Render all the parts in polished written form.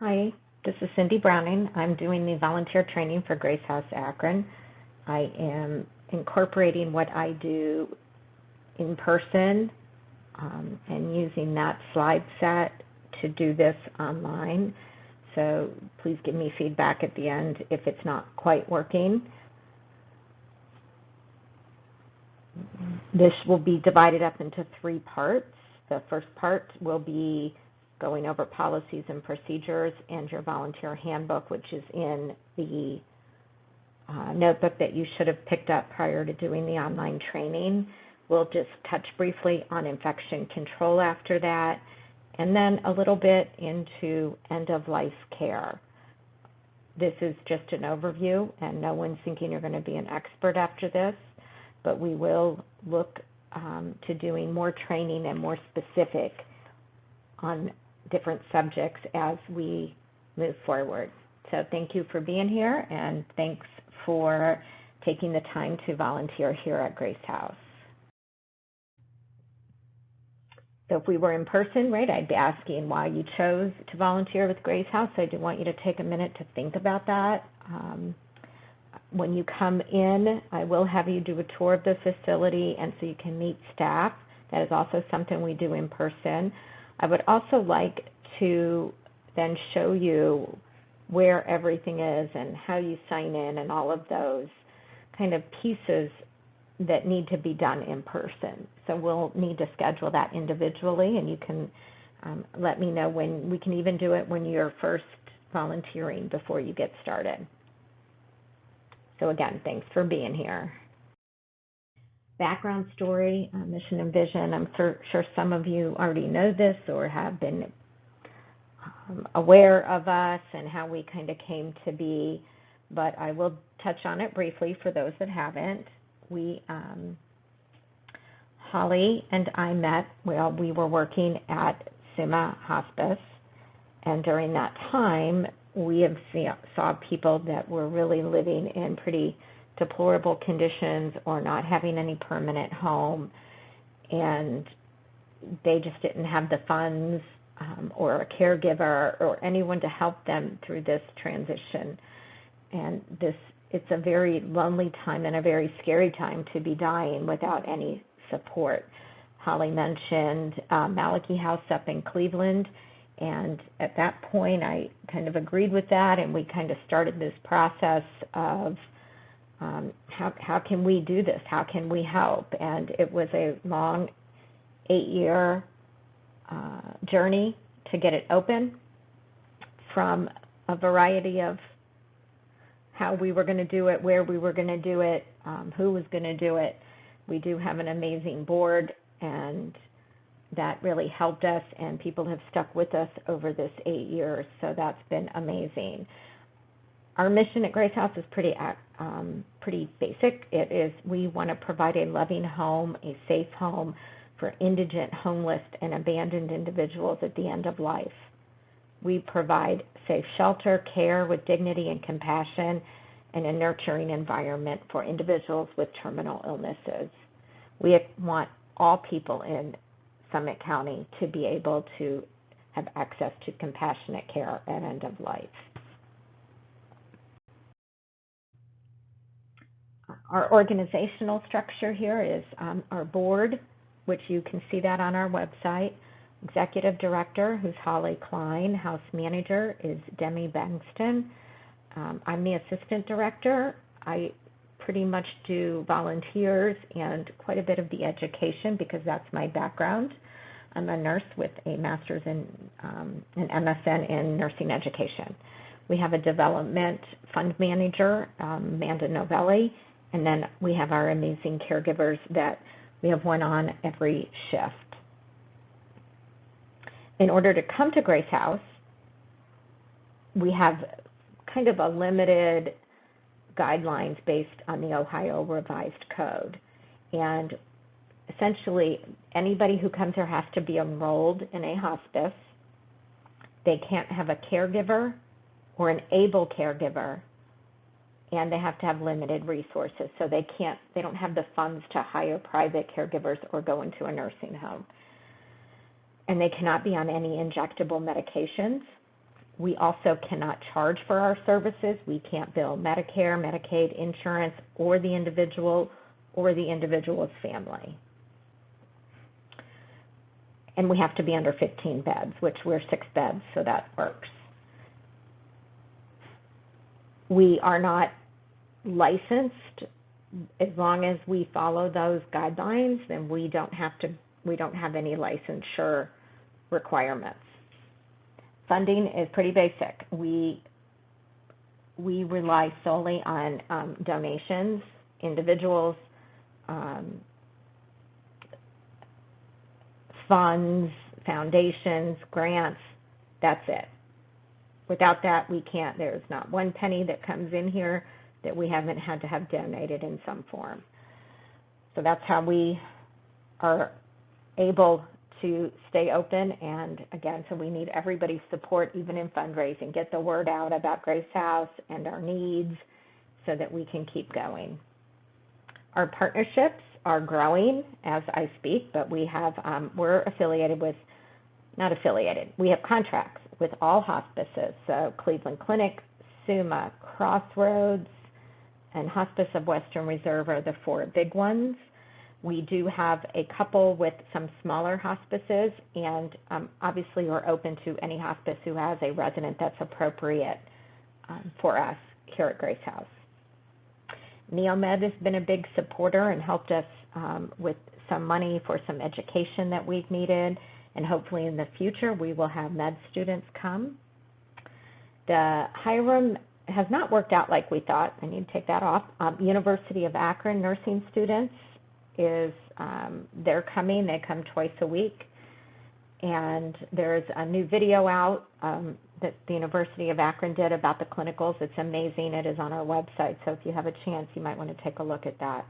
Hi, this is Cindy Browning. I'm doing the volunteer training for Grace House Akron. I am incorporating what I do in person and using that slide set to do this online. So please give me feedback at the end if it's not quite working. This will be divided up into 3 parts. The first part will be going over policies and procedures and your volunteer handbook, which is in the notebook that you should have picked up prior to doing the online training. We'll just touch briefly on infection control after that, and then a little bit into end-of-life care. This is just an overview, and no one's thinking you're going to be an expert after this, but we will look to doing more training and more specific on different subjects as we move forward. So thank you for being here, and thanks for taking the time to volunteer here at Grace House. So if we were in person, right, I'd be asking why you chose to volunteer with Grace House. I do want you to take a minute to think about that. When you come in, I will have you do a tour of the facility, and so you can meet staff. That is also something we do in person. I would also like to then show you where everything is and how you sign in and all of those kind of pieces that need to be done in person. So we'll need to schedule that individually, and you can let me know when. We can even do it when you're first volunteering before you get started. So again, thanks for being here. Background story, mission and vision. I'm sure some of you already know this or have been aware of us and how we kind of came to be, but I will touch on it briefly for those that haven't. Holly and I met, we were working at Summa Hospice, and during that time, we have saw people that were really living in pretty deplorable conditions or not having any permanent home, and they just didn't have the funds or a caregiver or anyone to help them through this transition. And it's a very lonely time and a very scary time to be dying without any support. Holly mentioned Malachi House up in Cleveland, and at that point I kind of agreed with that, and we kind of started this process of how can we do this? How can we help? And it was a long 8-year journey to get it open, from a variety of how we were going to do it, where we were going to do it, who was going to do it. We do have an amazing board, and that really helped us, and people have stuck with us over this 8 years, so that's been amazing. Our mission at Grace House is pretty basic. It is, we want to provide a loving home, a safe home for indigent, homeless, and abandoned individuals at the end of life. We provide safe shelter, care with dignity and compassion, and a nurturing environment for individuals with terminal illnesses. We want all people in Summit County to be able to have access to compassionate care at end of life. Our organizational structure here is our board, which you can see that on our website. Executive Director, who's Holly Klein. House Manager is Demi Bengston. I'm the Assistant Director. I pretty much do volunteers and quite a bit of the education because that's my background. I'm a nurse with a master's in an MSN in nursing education. We have a development fund manager, Amanda Novelli, and then we have our amazing caregivers that we have one on every shift. In order to come to Grace House, we have kind of a limited guidelines based on the Ohio Revised Code. And essentially, anybody who comes here has to be enrolled in a hospice. They can't have a caregiver or an able caregiver, and they have to have limited resources. So they don't have the funds to hire private caregivers or go into a nursing home. And they cannot be on any injectable medications. We also cannot charge for our services. We can't bill Medicare, Medicaid, insurance, or the individual's family. And we have to be under 15 beds, which we're 6 beds, so that works. We are not licensed. As long as we follow those guidelines, then we don't have any licensure requirements. Funding is pretty basic. We rely solely on donations, individuals, funds, foundations, grants. That's it. Without that, we can't. There's not one penny that comes in here that we haven't had to have donated in some form. So that's how we are able to stay open. And again, so we need everybody's support, even in fundraising. Get the word out about Grace House and our needs so that we can keep going. Our partnerships are growing as I speak, but we have we're affiliated with, not affiliated, we have contracts with all hospices. So Cleveland Clinic, SUMA, Crossroads, and Hospice of Western Reserve are the 4 big ones. We do have a couple with some smaller hospices, and obviously we're open to any hospice who has a resident that's appropriate for us here at Grace House. Neomed has been a big supporter and helped us with some money for some education that we've needed, and hopefully in the future we will have med students come. The Hiram has not worked out like we thought. I need to take that off. University of Akron nursing students they're coming. They come twice a week, and there's a new video out that the University of Akron did about the clinicals. It's amazing. It is on our website, so if you have a chance, you might want to take a look at that.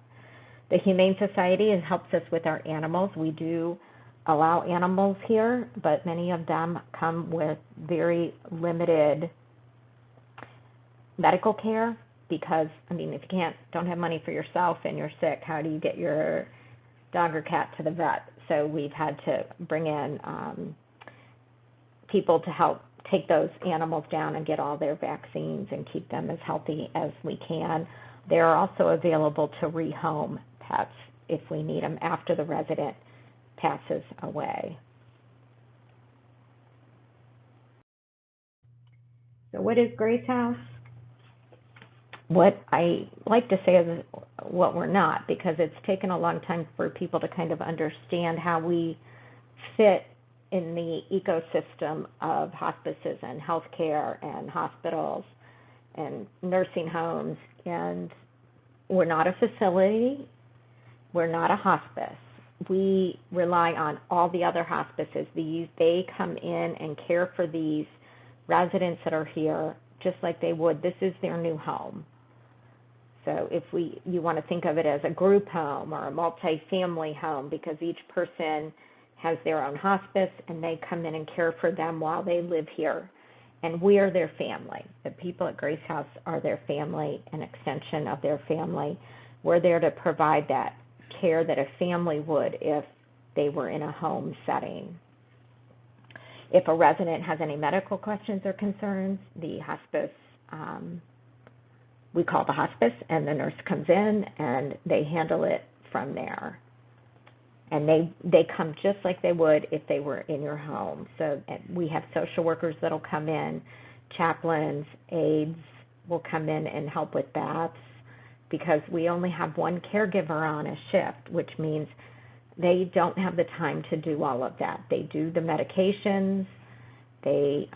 The Humane Society helps us with our animals. We do allow animals here, but many of them come with very limited medical care because, I mean, if you don't have money for yourself and you're sick, how do you get your dog or cat to the vet? So we've had to bring in people to help take those animals down and get all their vaccines and keep them as healthy as we can. They are also available to rehome pets if we need them after the resident passes away. So what is Grace House? What I like to say is what we're not, because it's taken a long time for people to kind of understand how we fit in the ecosystem of hospices and healthcare and hospitals and nursing homes. And we're not a facility. We're not a hospice. We rely on all the other hospices. They come in and care for these residents that are here just like they would. This is their new home. So if you want to think of it as a group home or a multi-family home, because each person has their own hospice and they come in and care for them while they live here. And we are their family. The people at Grace House are their family, an extension of their family. We're there to provide that care that a family would if they were in a home setting. If a resident has any medical questions or concerns, the hospice, we call the hospice, and the nurse comes in and they handle it from there. And they come just like they would if they were in your home. So we have social workers that'll come in, chaplains, aides will come in and help with baths, because we only have one caregiver on a shift, which means they don't have the time to do all of that. They do the medications, they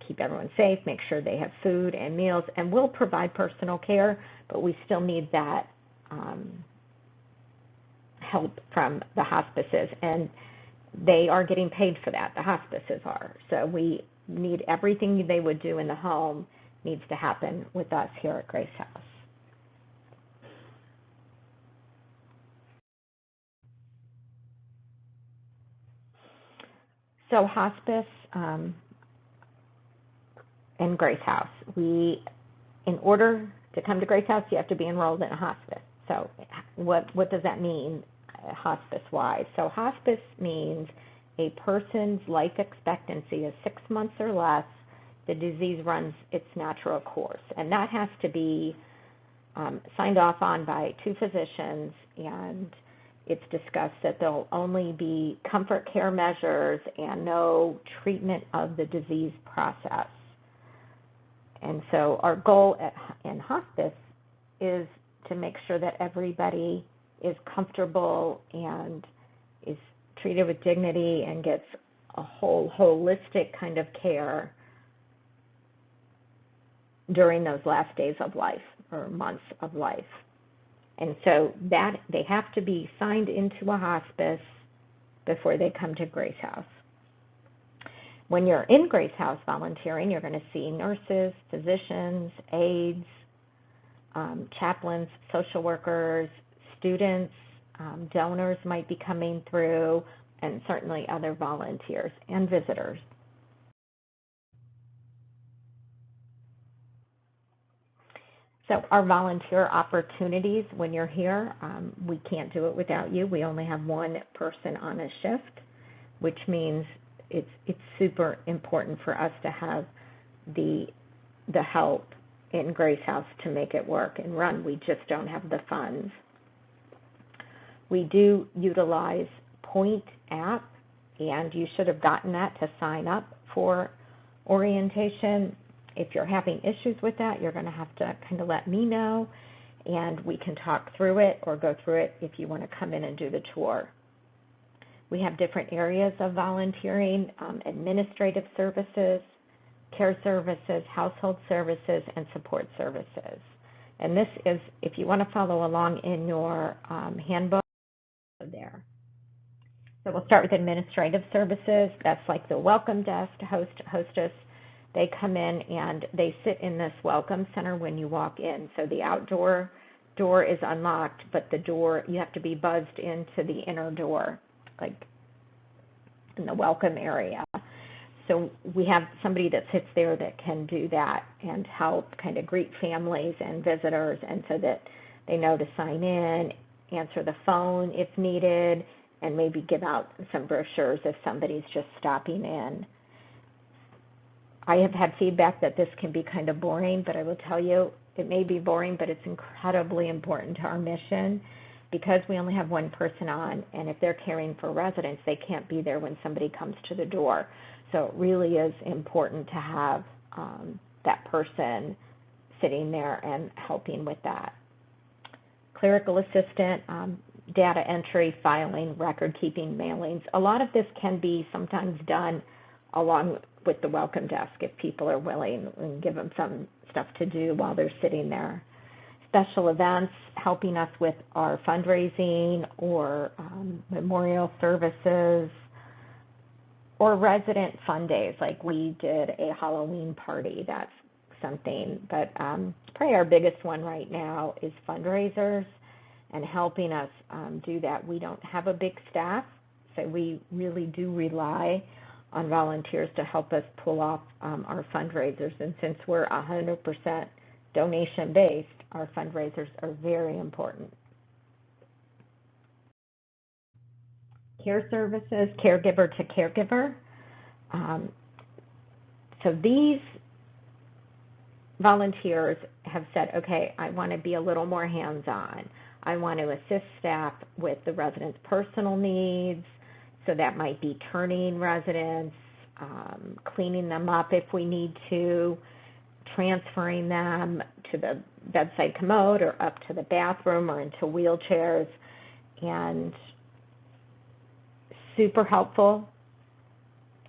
keep everyone safe, make sure they have food and meals, and we'll provide personal care, but we still need that help from the hospices, and they are getting paid for that. The hospices are. So we need everything they would do in the home needs to happen with us here at Grace House. So hospice and Grace House. In order to come to Grace House, you have to be enrolled in a hospice. So what does that mean hospice-wise? So hospice means a person's life expectancy is 6 months or less the disease runs its natural course. And that has to be signed off on by 2 physicians, and it's discussed that there'll only be comfort care measures and no treatment of the disease process. And so our goal in hospice is to make sure that everybody is comfortable and is treated with dignity and gets a whole holistic kind of care during those last days of life or months of life. And so that they have to be signed into a hospice before they come to Grace House. When you're in Grace House volunteering, you're going to see nurses, physicians, aides, chaplains, social workers, students, donors might be coming through, and certainly other volunteers and visitors. So our volunteer opportunities when you're here, we can't do it without you. We only have 1 person on a shift, which means it's super important for us to have the help in Grace House to make it work and run. We just don't have the funds. We do utilize Point app, and you should have gotten that to sign up for orientation. If you're having issues with that, you're going to have to kind of let me know, and we can talk through it or go through it if you want to come in and do the tour. We have different areas of volunteering, administrative services, care services, household services, and support services. And this is, if you want to follow along in your handbook, there. So we'll start with administrative services. That's like the welcome desk, hostess. They come in and they sit in this welcome center when you walk in. So the outdoor door is unlocked, but the door, you have to be buzzed into the inner door, like in the welcome area. So we have somebody that sits there that can do that and help kind of greet families and visitors, and so that they know to sign in, answer the phone if needed, and maybe give out some brochures if somebody's just stopping in. I have had feedback that this can be kind of boring, but I will tell you, it may be boring, but it's incredibly important to our mission because we only have 1 person on, and if they're caring for residents, they can't be there when somebody comes to the door. So it really is important to have that person sitting there and helping with that. Clerical assistant, data entry, filing, record keeping, mailings. A lot of this can be sometimes done along with the welcome desk if people are willing, and give them some stuff to do while they're sitting there. Special events, helping us with our fundraising or memorial services, or resident fun days, like we did a Halloween party. That's something, but probably our biggest one right now is fundraisers and helping us do that. We don't have a big staff, so we really do rely on volunteers to help us pull off our fundraisers. And since we're 100% donation-based, our fundraisers are very important. Care services, caregiver to caregiver. So these volunteers have said, okay, I want to be a little more hands-on. I want to assist staff with the residents' personal needs. So that might be turning residents, cleaning them up if we need to, transferring them to the bedside commode or up to the bathroom or into wheelchairs, and super helpful.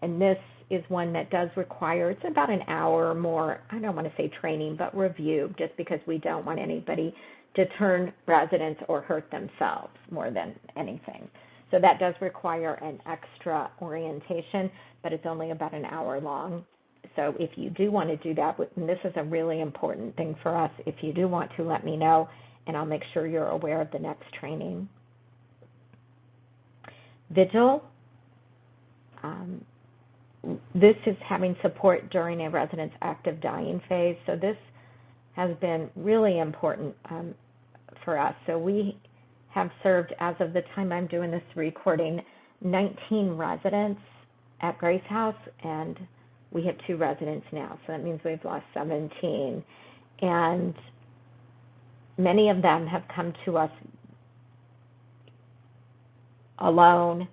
And this is one that does require, it's about an hour or more, I don't want to say training, but review, just because we don't want anybody to turn residents or hurt themselves more than anything. So that does require an extra orientation, but it's only about an hour long. So if you do want to do that, and this is a really important thing for us, if you do want to, let me know, and I'll make sure you're aware of the next training. Vigil. This is having support during a resident's active dying phase. So this has been really important for us. So we have served, as of the time I'm doing this recording, 19 residents at Grace House, and we have 2 residents now, so that means we've lost 17. And many of them have come to us alone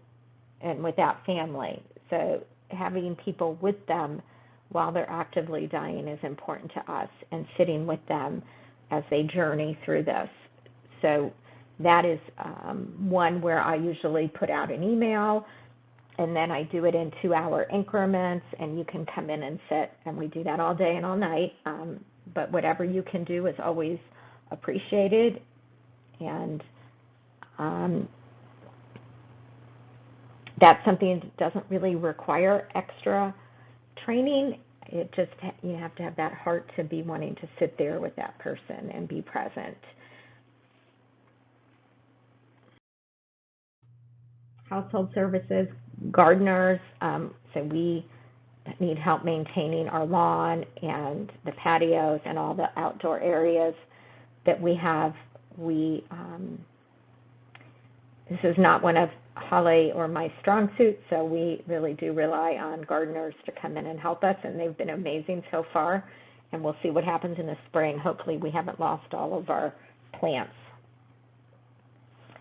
and without family. So having people with them while they're actively dying is important to us, and sitting with them as they journey through this. So that is one where I usually put out an email, and then I do it in 2-hour increments, and you can come in and sit, and we do that all day and all night. But whatever you can do is always appreciated, and that's something that doesn't really require extra training. It just, you have to have that heart to be wanting to sit there with that person and be present. Household services, gardeners, so we need help maintaining our lawn and the patios and all the outdoor areas that we have. This is not one of Holly or my strong suits, so we really do rely on gardeners to come in and help us, and they've been amazing so far, and we'll see what happens in the spring. Hopefully we haven't lost all of our plants.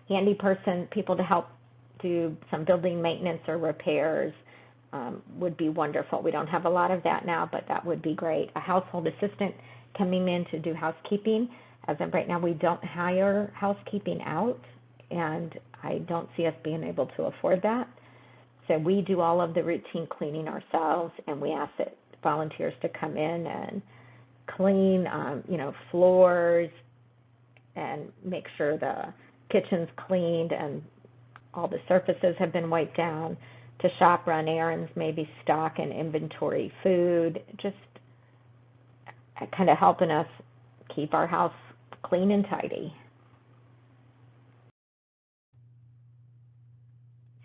Handy person, people to help do some building maintenance or repairs would be wonderful. We don't have a lot of that now, but that would be great. A household assistant coming in to do housekeeping. As of right now, we don't hire housekeeping out, and I don't see us being able to afford that. So we do all of the routine cleaning ourselves, and we ask that volunteers to come in and clean, floors, and make sure the kitchen's cleaned and all the surfaces have been wiped down, to shop, run errands, maybe stock and inventory food, just kind of helping us keep our house clean and tidy.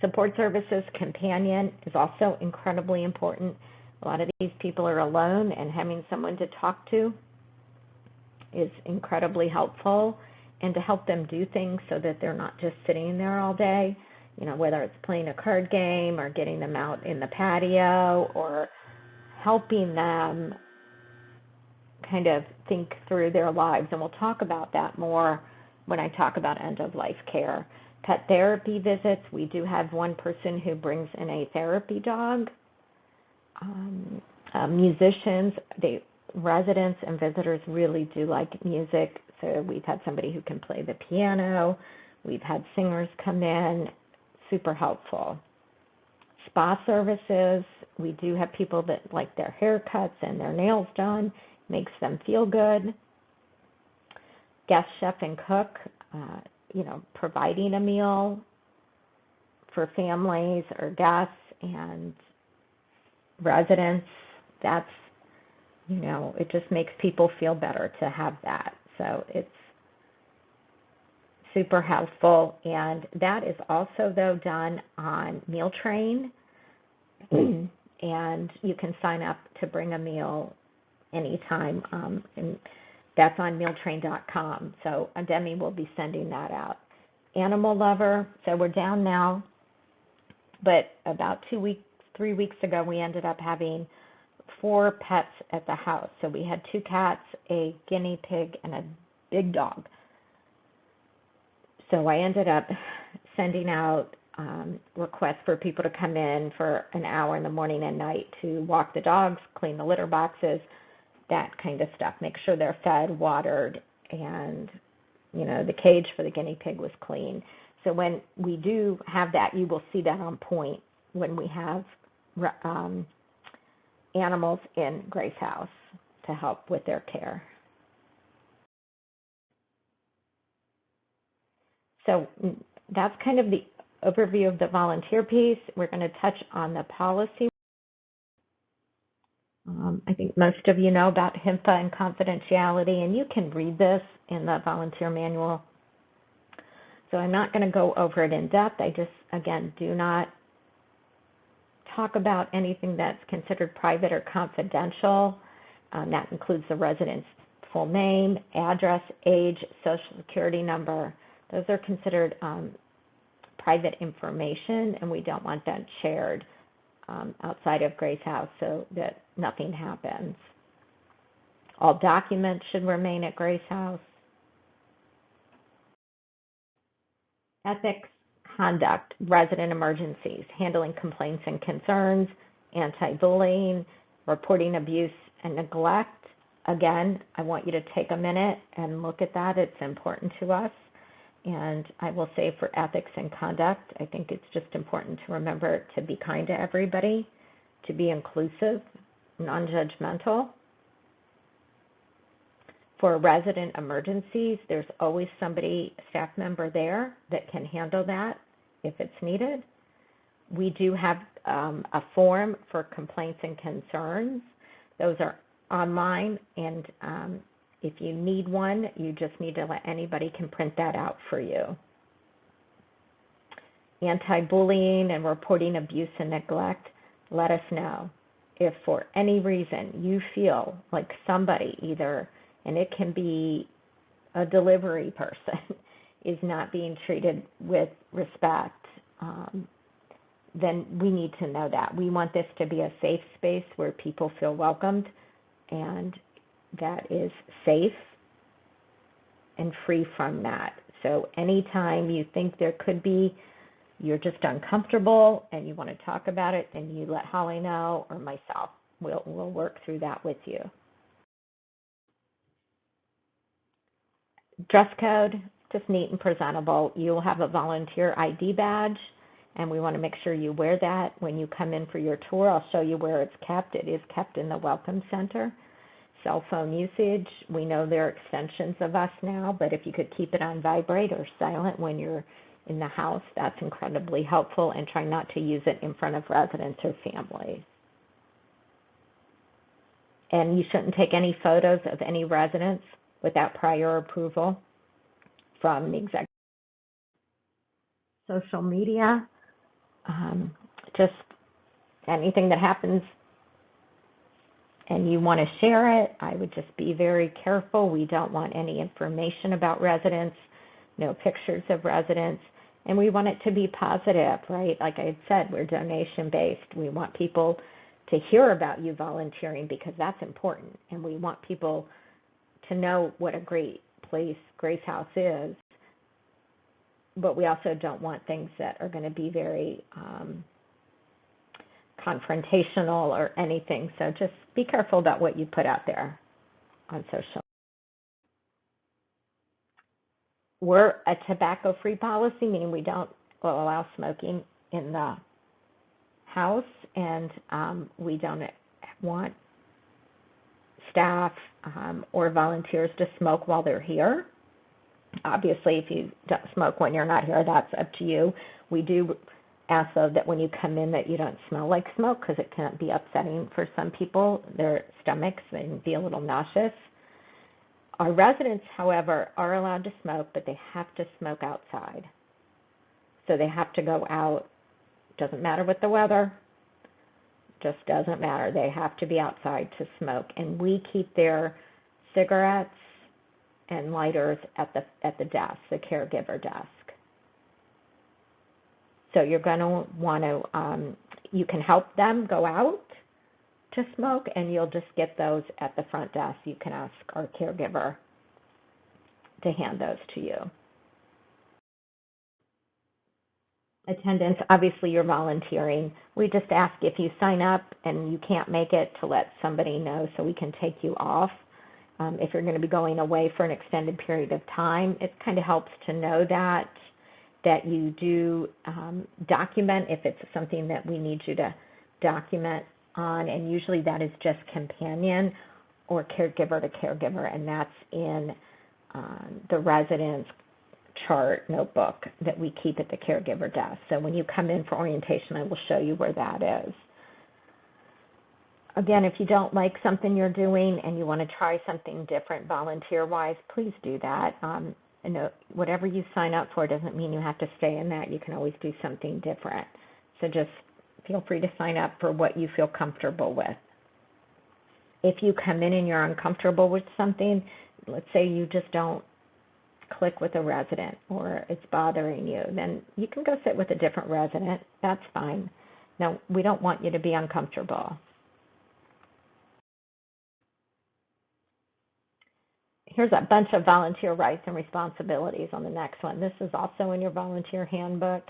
Support services, companion is also incredibly important. A lot of these people are alone, and having someone to talk to is incredibly helpful, and to help them do things so that they're not just sitting there all day, whether it's playing a card game or getting them out in the patio or helping them kind of think through their lives. And we'll talk about that more when I talk about end-of-life care. Pet therapy visits, we do have one person who brings in a therapy dog. Musicians, residents and visitors really do like music, so we've had somebody who can play the piano. We've had singers come in, super helpful. Spa services, we do have people that like their haircuts and their nails done, makes them feel good. Guest chef and cook, providing a meal for families or guests and residents, that's, it just makes people feel better to have that. So it's super helpful, and that is also, though, done on Meal Train, and you can sign up to bring a meal anytime, and that's on mealtrain.com. So Demi will be sending that out. Animal lover, so we're down now, but about 3 weeks ago, we ended up having 4 pets at the house. So we had 2 cats, a guinea pig, and a big dog. So I ended up sending out requests for people to come in for an hour in the morning and night to walk the dogs, clean the litter boxes, that kind of stuff. Make sure they're fed, watered, and, the cage for the guinea pig was clean. So when we do have that, you will see that on point when we have animals in Grace House to help with their care. So that's kind of the overview of the volunteer piece. We're going to touch on the policy. I think most of you know about HIPAA and confidentiality, and you can read this in the volunteer manual. So I'm not going to go over it in depth. I just, again, do not talk about anything that's considered private or confidential. That includes the resident's full name, address, age, social security number. Those are considered private information, and we don't want that shared outside of Grace House so that nothing happens. All documents should remain at Grace House. Ethics, conduct, resident emergencies, handling complaints and concerns, anti-bullying, reporting abuse and neglect. Again, I want you to take a minute and look at that. It's important to us. And I will say for ethics and conduct, I think it's just important to remember to be kind to everybody, to be inclusive, non-judgmental. For resident emergencies, there's always somebody, a staff member there that can handle that if it's needed. We do have a form for complaints and concerns. Those are online, and if you need one, you just need to let anybody can print that out for you. Anti-bullying and reporting abuse and neglect, let us know. If for any reason you feel like somebody either, and it can be a delivery person, is not being treated with respect, then we need to know that. We want this to be a safe space where people feel welcomed and that is safe and free from that. So anytime you think there could be, you're just uncomfortable and you want to talk about it, then you let Holly know or myself. We'll work through that with you. Dress code, just neat and presentable. You'll have a volunteer ID badge, and we want to make sure you wear that when you come in for your tour. I'll show you where it's kept. It is kept in the Welcome Center. Cell phone usage, we know there are extensions of us now, but if you could keep it on vibrate or silent when you're in the house, that's incredibly helpful, and try not to use it in front of residents or families. And you shouldn't take any photos of any residents without prior approval from the executive. Social media, just anything that happens and you want to share it, I would just be very careful. We don't want any information about residents, no pictures of residents, and we want it to be positive, right? Like I had said, we're donation-based. We want people to hear about you volunteering because that's important, and we want people to know what a great place Grace House is, but we also don't want things that are going to be very confrontational or anything. So just be careful about what you put out there on social. We're a tobacco-free policy, meaning we don't allow smoking in the house, and we don't want staff or volunteers to smoke while they're here. Obviously, if you don't smoke when you're not here, that's up to you. We do ask, though, that when you come in that you don't smell like smoke, because it can be upsetting for some people. Their stomachs, they can be a little nauseous. Our residents, however, are allowed to smoke, but they have to smoke outside. So they have to go out. Doesn't matter what the weather, just doesn't matter. They have to be outside to smoke. And we keep their cigarettes and lighters at the desk, the caregiver desk. So you're going to want to, you can help them go out to smoke, and you'll just get those at the front desk. You can ask our caregiver to hand those to you. Attendance, obviously you're volunteering. We just ask if you sign up and you can't make it to let somebody know so we can take you off. If you're going to be going away for an extended period of time, it kind of helps to know that you do document if it's something that we need you to document on, and usually that is just companion or caregiver to caregiver, and that's in the residence chart notebook that we keep at the caregiver desk. So when you come in for orientation, I will show you where that is. Again, if you don't like something you're doing and you want to try something different volunteer-wise, please do that. Whatever you sign up for doesn't mean you have to stay in that. You can always do something different. So just feel free to sign up for what you feel comfortable with. If you come in and you're uncomfortable with something, let's say you just don't click with a resident or it's bothering you, then you can go sit with a different resident. That's fine. No, we don't want you to be uncomfortable. Here's a bunch of volunteer rights and responsibilities on the next one. This is also in your volunteer handbook.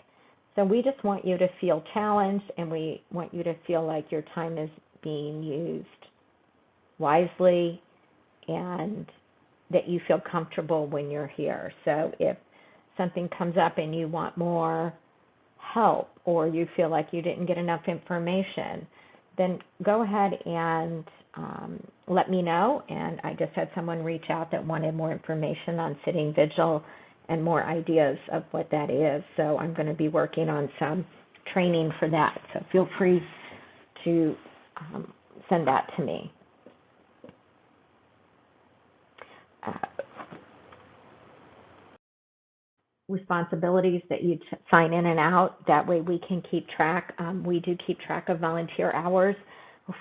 So we just want you to feel challenged, and we want you to feel like your time is being used wisely and that you feel comfortable when you're here. So if something comes up and you want more help or you feel like you didn't get enough information, then go ahead and let me know. And I just had someone reach out that wanted more information on sitting vigil and more ideas of what that is. So I'm going to be working on some training for that. So feel free to send that to me. Responsibilities that you sign in and out. That way we can keep track. We do keep track of volunteer hours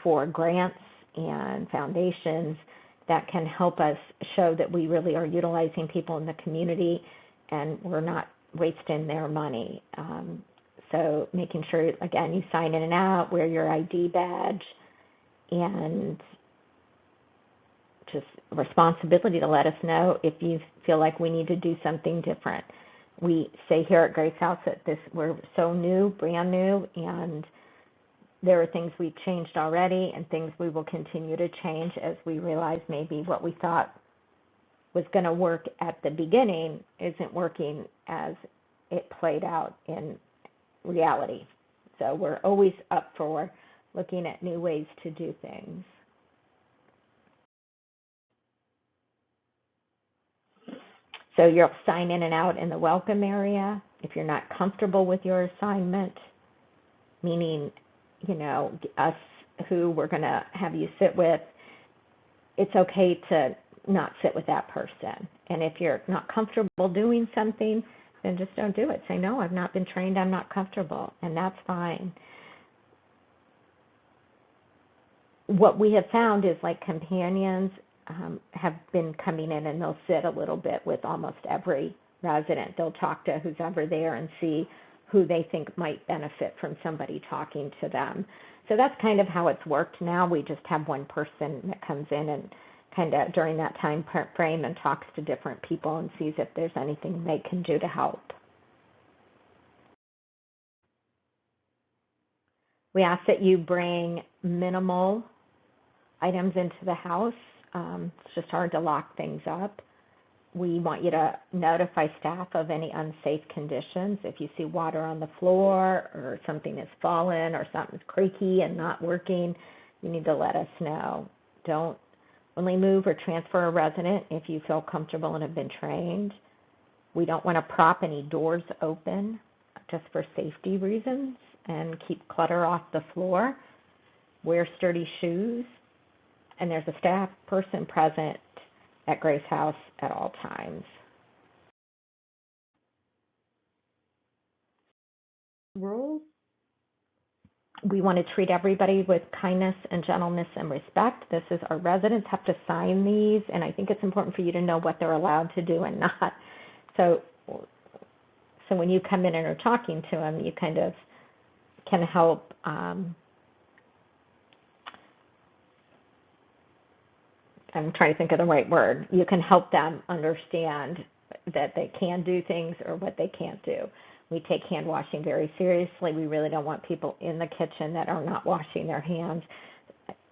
for grants and foundations that can help us show that we really are utilizing people in the community and we're not wasting their money. So making sure, again, you sign in and out, wear your ID badge, and just responsibility to let us know if you feel like we need to do something different. We say here at Grace House that we're so new, brand new, and there are things we've changed already and things we will continue to change as we realize maybe what we thought was going to work at the beginning isn't working as it played out in reality. So we're always up for looking at new ways to do things. So you'll sign in and out in the welcome area. If you're not comfortable with your assignment, meaning, us who we're going to have you sit with, it's okay to not sit with that person. And if you're not comfortable doing something, then just don't do it. Say, no, I've not been trained, I'm not comfortable, and that's fine. What we have found is like companions have been coming in and they'll sit a little bit with almost every resident. They'll talk to who's ever there and see who they think might benefit from somebody talking to them. So that's kind of how it's worked now. We just have one person that comes in and kind of during that time frame and talks to different people and sees if there's anything they can do to help. We ask that you bring minimal items into the house. It's just hard to lock things up. We want you to notify staff of any unsafe conditions. If you see water on the floor or something has fallen or something's creaky and not working, you need to let us know. Don't only move or transfer a resident if you feel comfortable and have been trained. We don't want to prop any doors open just for safety reasons, and keep clutter off the floor. Wear sturdy shoes. And there's a staff person present at Grace House at all times. Rules. We want to treat everybody with kindness and gentleness and respect. Our residents have to sign these, and I think it's important for you to know what they're allowed to do and not. So when you come in and are talking to them, you kind of can help I'm trying to think of the right word. You can help them understand that they can do things or what they can't do. We take hand washing very seriously. We really don't want people in the kitchen that are not washing their hands.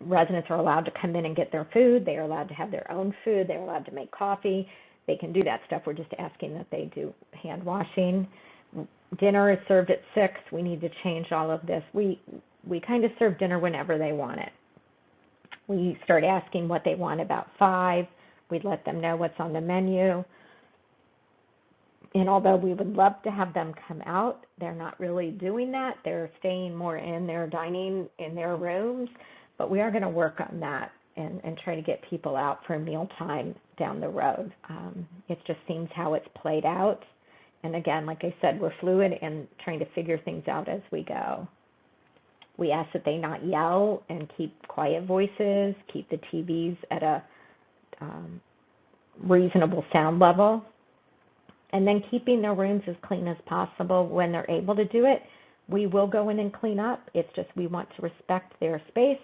Residents are allowed to come in and get their food. They are allowed to have their own food. They're allowed to make coffee. They can do that stuff. We're just asking that they do hand washing. Dinner is served at 6. We need to change all of this. We kind of serve dinner whenever they want it. We start asking what they want about 5. We'd let them know what's on the menu. And although we would love to have them come out, they're not really doing that. They're staying more in their dining in their rooms. But we are going to work on that and try to get people out for mealtime down the road. It just seems how it's played out. And again, like I said, we're fluid and trying to figure things out as we go. We ask that they not yell and keep quiet voices, keep the TVs at a reasonable sound level, and then keeping their rooms as clean as possible. When they're able to do it, We will go in and clean up. It's just we want to respect their space,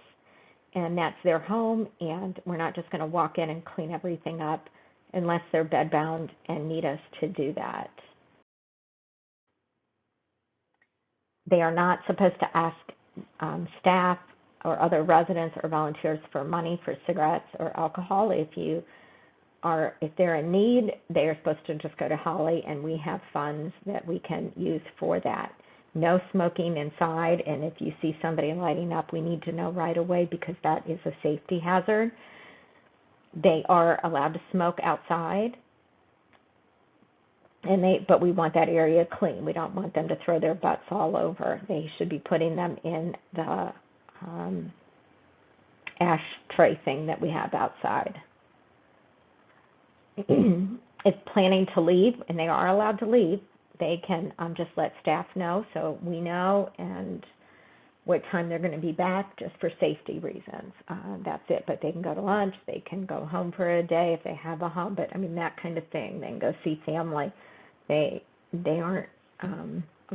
and that's their home, and we're not just going to walk in and clean everything up unless they're bedbound and need us to do that. They are not supposed to ask staff or other residents or volunteers for money for cigarettes or alcohol. If they're in need, they are supposed to just go to Holly, and we have funds that we can use for that. No smoking inside, and if you see somebody lighting up, we need to know right away because that is a safety hazard. They are allowed to smoke outside, but we want that area clean. We don't want them to throw their butts all over. They should be putting them in the ashtray thing that we have outside. If planning to leave, and they are allowed to leave, they can just let staff know so we know and what time they're going to be back just for safety reasons. That's it. But they can go to lunch. They can go home for a day if they have a home. But, I mean, that kind of thing. They can go see family. They aren't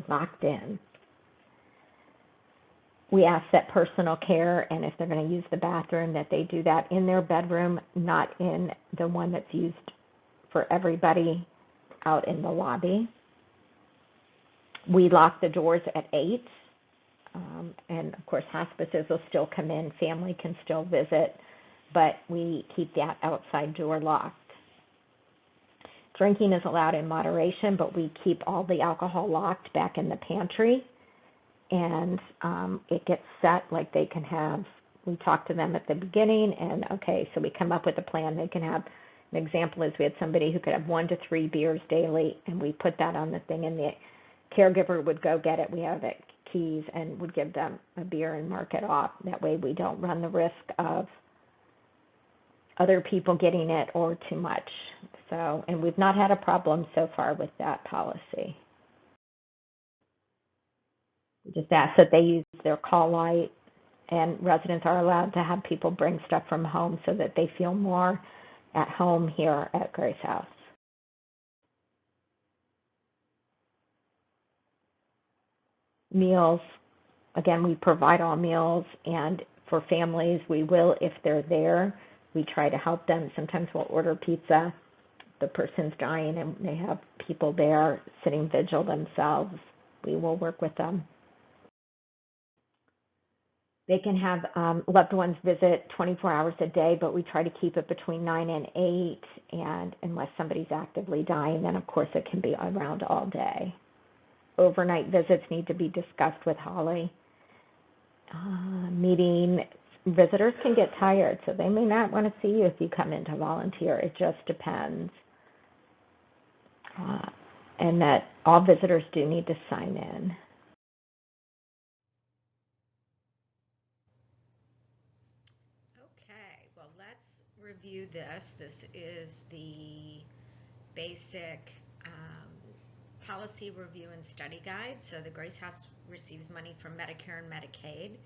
locked in. We ask that personal care, and if they're going to use the bathroom, that they do that in their bedroom, not in the one that's used for everybody out in the lobby. We lock the doors at 8, and of course hospices will still come in, family can still visit, but we keep that outside door locked. Drinking is allowed in moderation, but we keep all the alcohol locked back in the pantry, and it gets set like they can have, we talk to them at the beginning, and okay, so we come up with a plan. They can have, an example is we had somebody who could have 1 to 3 beers daily, and we put that on the thing, and the caregiver would go get it. We have it keys and would give them a beer and mark it off. That way we don't run the risk of other people getting it or too much. So, and we've not had a problem so far with that policy. We just ask that they use their call light, and residents are allowed to have people bring stuff from home so that they feel more at home here at Grace House. Meals, again, we provide all meals, and for families, we will, if they're there, we try to help them. Sometimes we'll order pizza. The person's dying and they have people there sitting vigil themselves. We will work with them. They can have loved ones visit 24 hours a day, but we try to keep it between 9 and 8, and unless somebody's actively dying, then of course it can be around all day. Overnight visits need to be discussed with Holly. Visitors can get tired, so they may not want to see you if you come in to volunteer. It just depends. And that all visitors do need to sign in. Okay, well, let's review this. This is the basic policy review and study guide. So the Grace House receives money from Medicare and Medicaid.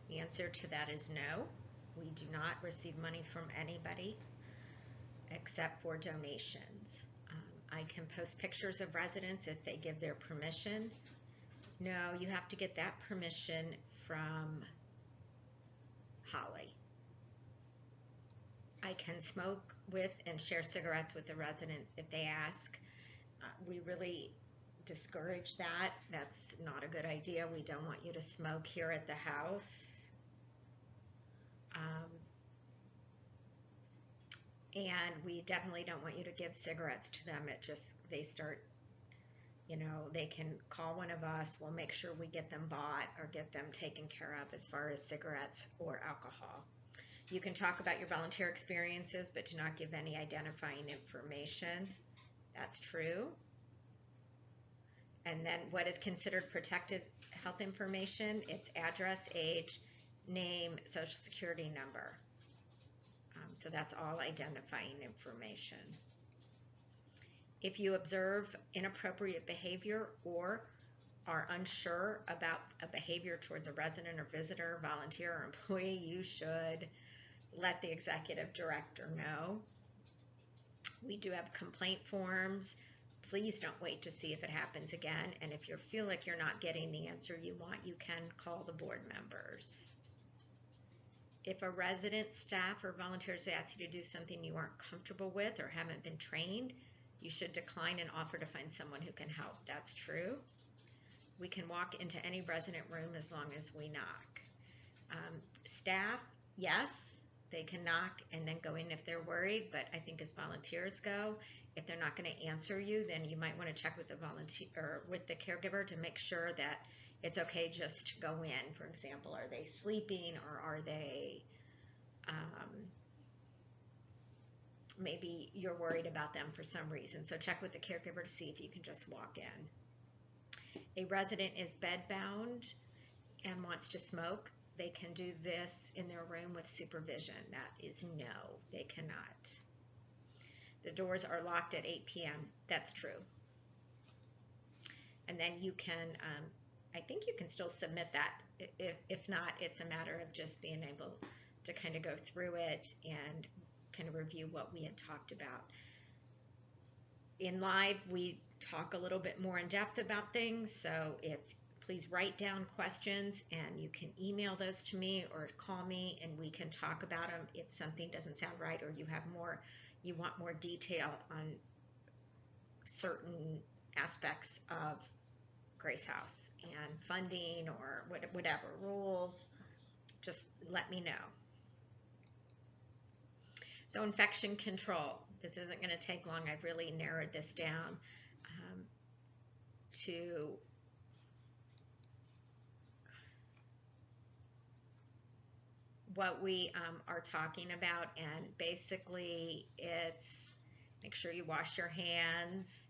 The answer to that is no. We do not receive money from anybody except for donations. I can post pictures of residents if they give their permission. No, you have to get that permission from Holly. I can smoke with and share cigarettes with the residents if they ask. We really discourage that. That's not a good idea. We don't want you to smoke here at the house. And we definitely don't want you to give cigarettes to them. They start, they can call one of us. We'll make sure we get them bought or get them taken care of as far as cigarettes or alcohol. You can talk about your volunteer experiences, but do not give any identifying information. That's true. And then what is considered protected health information? It's address, age, name, social security number. So that's all identifying information. If you observe inappropriate behavior or are unsure about a behavior towards a resident or visitor, volunteer, or employee, you should let the executive director know. We do have complaint forms Please don't wait to see if it happens again. And if you feel like you're not getting the answer you want, you can call the board members. If a resident, staff, or volunteers ask you to do something you aren't comfortable with or haven't been trained, you should decline and offer to find someone who can help. That's true. We can walk into any resident room as long as we knock. Staff, yes, they can knock and then go in if they're worried, but I think as volunteers go, if they're not going to answer you, then you might want to check with the volunteer or with the caregiver to make sure that it's okay just to go in. For example, are they sleeping, or are they maybe you're worried about them for some reason. So check with the caregiver to see if you can just walk in. A resident is bedbound and wants to smoke. They can do this in their room with supervision. That is no, they cannot. The doors are locked at 8 p.m. That's true. And then you can, I think you can still submit that. If not, it's a matter of just being able to kind of go through it and kind of review what we had talked about. In live, we talk a little bit more in depth about things, so please write down questions and you can email those to me or call me and we can talk about them if something doesn't sound right or you want more detail on certain aspects of Grace House and funding or whatever rules. Just let me know. So infection control. This isn't going to take long. I've really narrowed this down to what we are talking about, and basically it's make sure you wash your hands.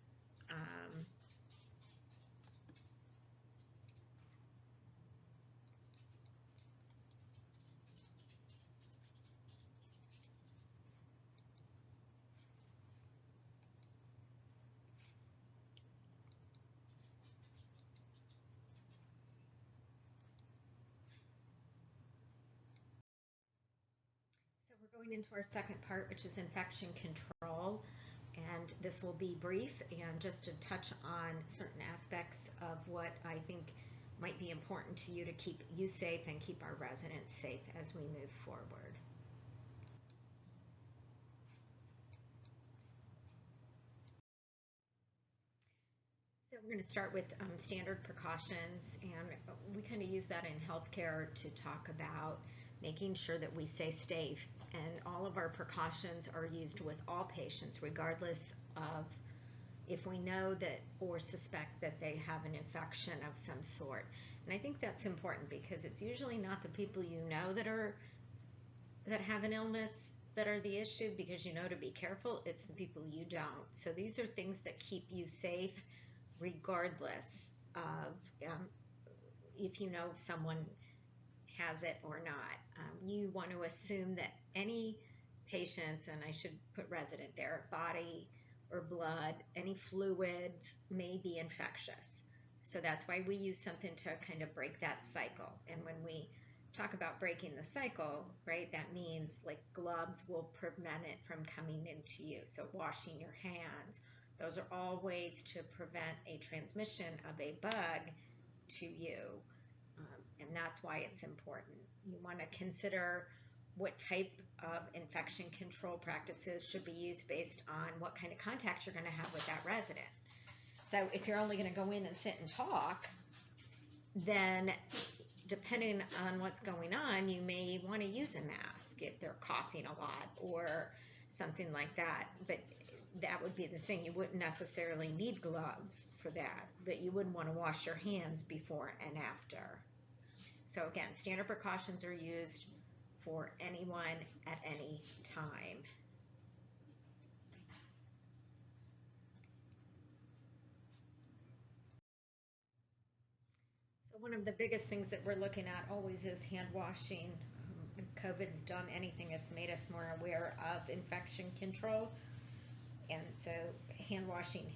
We're going into our second part, which is infection control, and this will be brief and just to touch on certain aspects of what I think might be important to you to keep you safe and keep our residents safe as we move forward. So we're going to start with standard precautions, and we kind of use that in healthcare to talk about making sure that we stay safe, and all of our precautions are used with all patients regardless of if we know that or suspect that they have an infection of some sort. And I think that's important because it's usually not the people you know that have an illness that are the issue, because you know to be careful. It's the people you don't. So these are things that keep you safe regardless of if you know someone has it or not. You want to assume that any patients, and I should put resident there, body or blood, any fluids may be infectious. So that's why we use something to kind of break that cycle. And when we talk about breaking the cycle, right, that means like gloves will prevent it from coming into you. So washing your hands, those are all ways to prevent a transmission of a bug to you. And that's why it's important. You want to consider what type of infection control practices should be used based on what kind of contact you're going to have with that resident. So if you're only going to go in and sit and talk, then depending on what's going on, you may want to use a mask if they're coughing a lot or something like that. But that would be the thing. You wouldn't necessarily need gloves for that, but you would want to wash your hands before and after. So again, standard precautions are used for anyone at any time. So one of the biggest things that we're looking at always is hand washing. COVID's done anything, it's made us more aware of infection control. And so hand washing,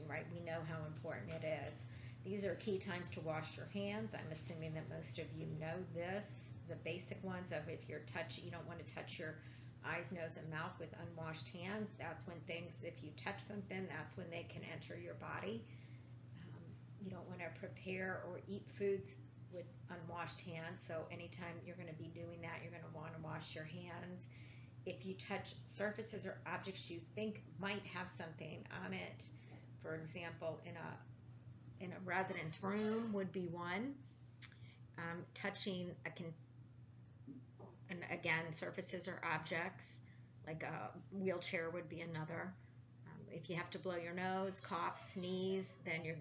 right? We know how important it is. These are key times to wash your hands. I'm assuming that most of you know this, the basic ones of if you're you don't want to touch your eyes, nose, and mouth with unwashed hands. That's when things, if you touch something, that's when they can enter your body. You don't want to prepare or eat foods with unwashed hands. So anytime you're going to be doing that, you're going to want to wash your hands. If you touch surfaces or objects you think might have something on it, for example, in a residence room would be one. Touching and again, surfaces or objects, like a wheelchair would be another. If you have to blow your nose, cough, sneeze, then you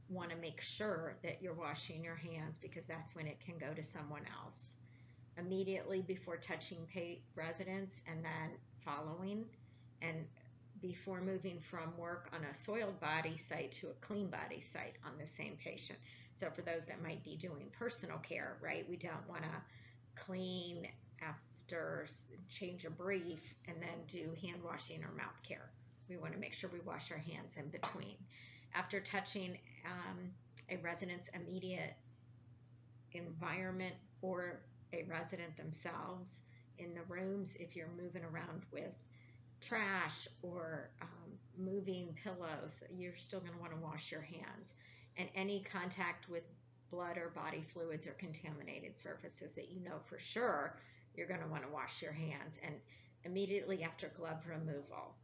want to make sure that you're washing your hands, because that's when it can go to someone else. Immediately before touching residents, and then following, and before moving from work on a soiled body site to a clean body site on the same patient. So for those that might be doing personal care, right, we don't want to clean after, change a brief, and then do hand washing or mouth care. We want to make sure we wash our hands in between. After touching a resident's immediate environment or a resident themselves in the rooms, if you're moving around with trash or moving pillows, you're still going to want to wash your hands. And any contact with blood or body fluids or contaminated surfaces that you know for sure, you're going to want to wash your hands, and immediately after glove removal.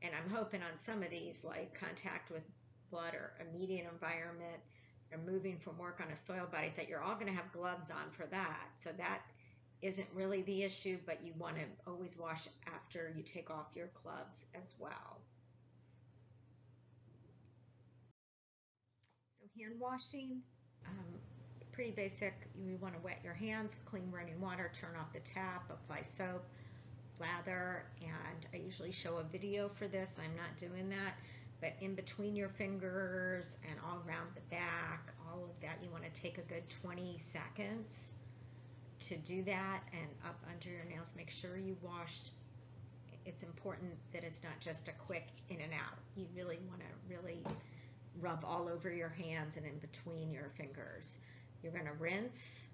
And I'm hoping on some of these, like contact with blood or immediate environment, or moving from work on a soiled body site, you're all going to have gloves on for that. So that isn't really the issue, but you want to always wash after you take off your gloves as well. So hand washing, pretty basic. You want to wet your hands, clean running water, turn off the tap, apply soap, lather, and I usually show a video for this. I'm not doing that, but in between your fingers and all around the back, all of that, you want to take a good 20 seconds to do that, and up under your nails. Make sure you wash. It's important that it's not just a quick in and out. You really want to really rub all over your hands and in between your fingers. You're going to rinse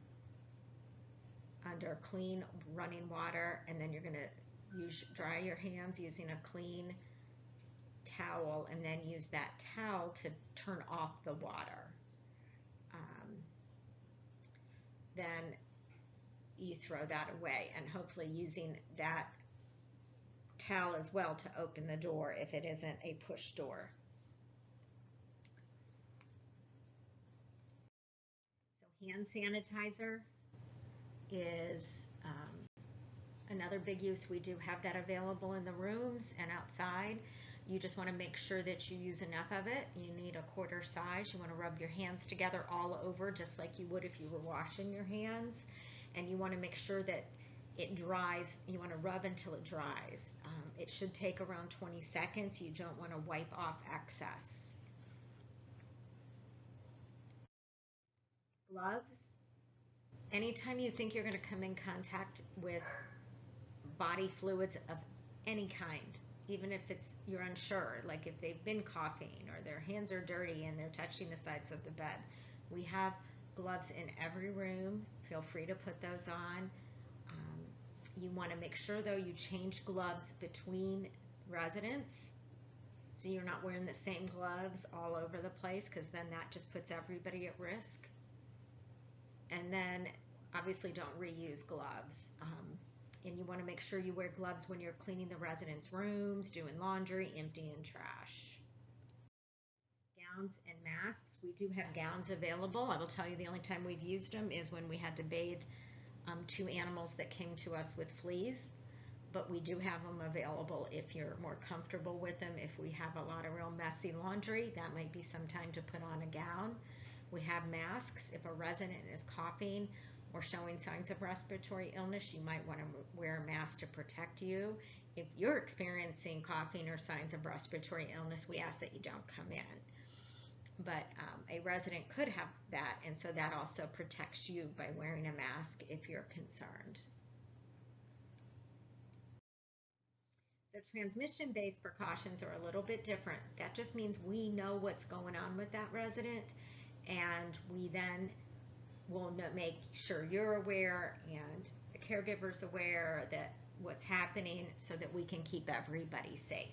under clean running water, and then you're going to dry your hands using a clean towel, and then use that towel to turn off the water. Then you throw that away, and hopefully using that towel as well to open the door if it isn't a push door. So hand sanitizer is another big use. We do have that available in the rooms and outside. You just want to make sure that you use enough of it. You need a quarter size. You want to rub your hands together all over, just like you would if you were washing your hands. And you want to make sure that it dries. You want to rub until it dries. It should take around 20 seconds. You don't want to wipe off excess. Gloves. Anytime you think you're going to come in contact with body fluids of any kind, even if you're unsure, like if they've been coughing or their hands are dirty and they're touching the sides of the bed, we have gloves in every room. Feel free to put those on. You want to make sure, though, you change gloves between residents, so you're not wearing the same gloves all over the place, because then that just puts everybody at risk. And then obviously don't reuse gloves. And you want to make sure you wear gloves when you're cleaning the residents' rooms, doing laundry, emptying trash. Gowns and masks. We do have gowns available. I will tell you the only time we've used them is when we had to bathe 2 animals that came to us with fleas. But we do have them available if you're more comfortable with them. If we have a lot of real messy laundry, that might be some time to put on a gown. We have masks. If a resident is coughing or showing signs of respiratory illness, you might want to wear a mask to protect you. If you're experiencing coughing or signs of respiratory illness, we ask that you don't come in. But a resident could have that, and so that also protects you by wearing a mask if you're concerned. So transmission-based precautions are a little bit different. That just means we know what's going on with that resident, and we then we'll make sure you're aware and the caregiver's aware that what's happening so that we can keep everybody safe.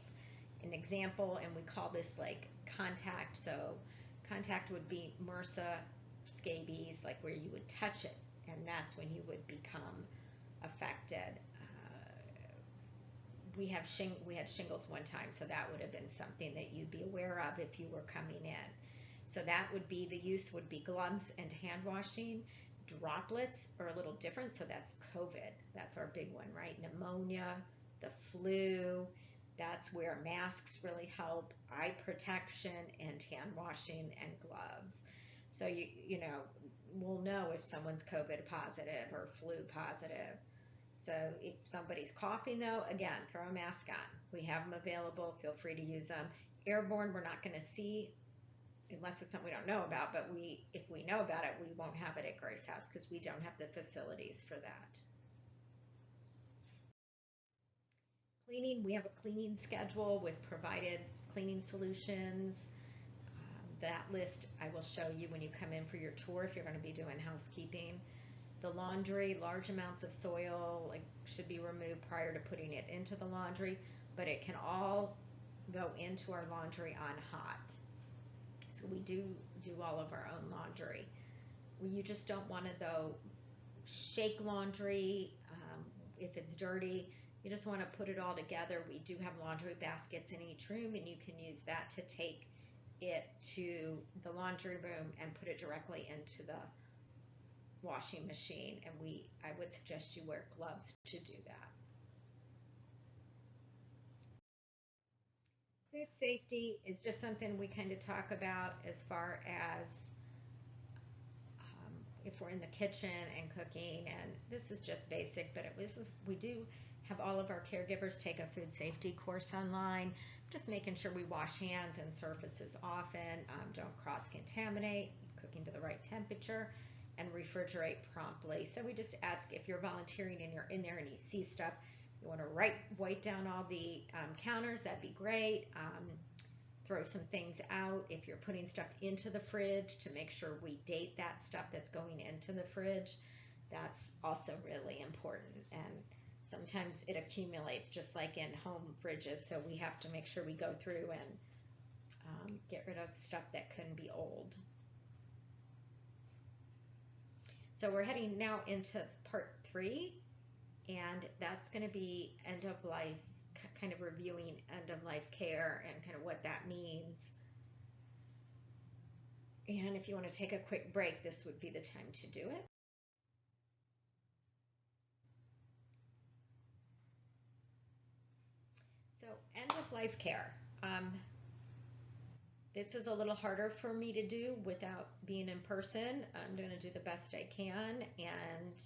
An example, and we call this like contact. So contact would be MRSA, scabies, like where you would touch it, and that's when you would become affected. We had shingles one time, so that would have been something that you'd be aware of if you were coming in. So that would be, the use would be gloves and hand washing. Droplets are a little different, so that's COVID. That's our big one, right? Pneumonia, the flu, that's where masks really help, eye protection, and hand washing and gloves. So you know, we'll know if someone's COVID positive or flu positive. So if somebody's coughing though, again, throw a mask on. We have them available, feel free to use them. Airborne, we're not gonna see unless it's something we don't know about, but if we know about it, we won't have it at Grace House because we don't have the facilities for that. Cleaning, we have a cleaning schedule with provided cleaning solutions. That list I will show you when you come in for your tour if you're going to be doing housekeeping. The laundry, large amounts of soil should be removed prior to putting it into the laundry, but it can all go into our laundry on hot. So we do all of our own laundry. You just don't want to though shake laundry if it's dirty. You just want to put it all together. We do have laundry baskets in each room, and you can use that to take it to the laundry room and put it directly into the washing machine. And I would suggest you wear gloves to do that. Food safety is just something we kind of talk about as far as if we're in the kitchen and cooking, and this is just basic, but we do have all of our caregivers take a food safety course online, just making sure we wash hands and surfaces often, don't cross-contaminate, cooking to the right temperature, and refrigerate promptly. So we just ask if you're volunteering and you're in there and you see stuff, you want to wipe down all the counters, that'd be great. Throw some things out. If you're putting stuff into the fridge, to make sure we date that stuff that's going into the fridge. That's also really important. And sometimes it accumulates just like in home fridges, so we have to make sure we go through and get rid of stuff that can be old. So we're heading now into part 3, and that's going to be end of life, kind of reviewing end of life care and kind of what that means. And if you want to take a quick break, this would be the time to do it. So end of life care. This is a little harder for me to do without being in person. I'm going to do the best I can, and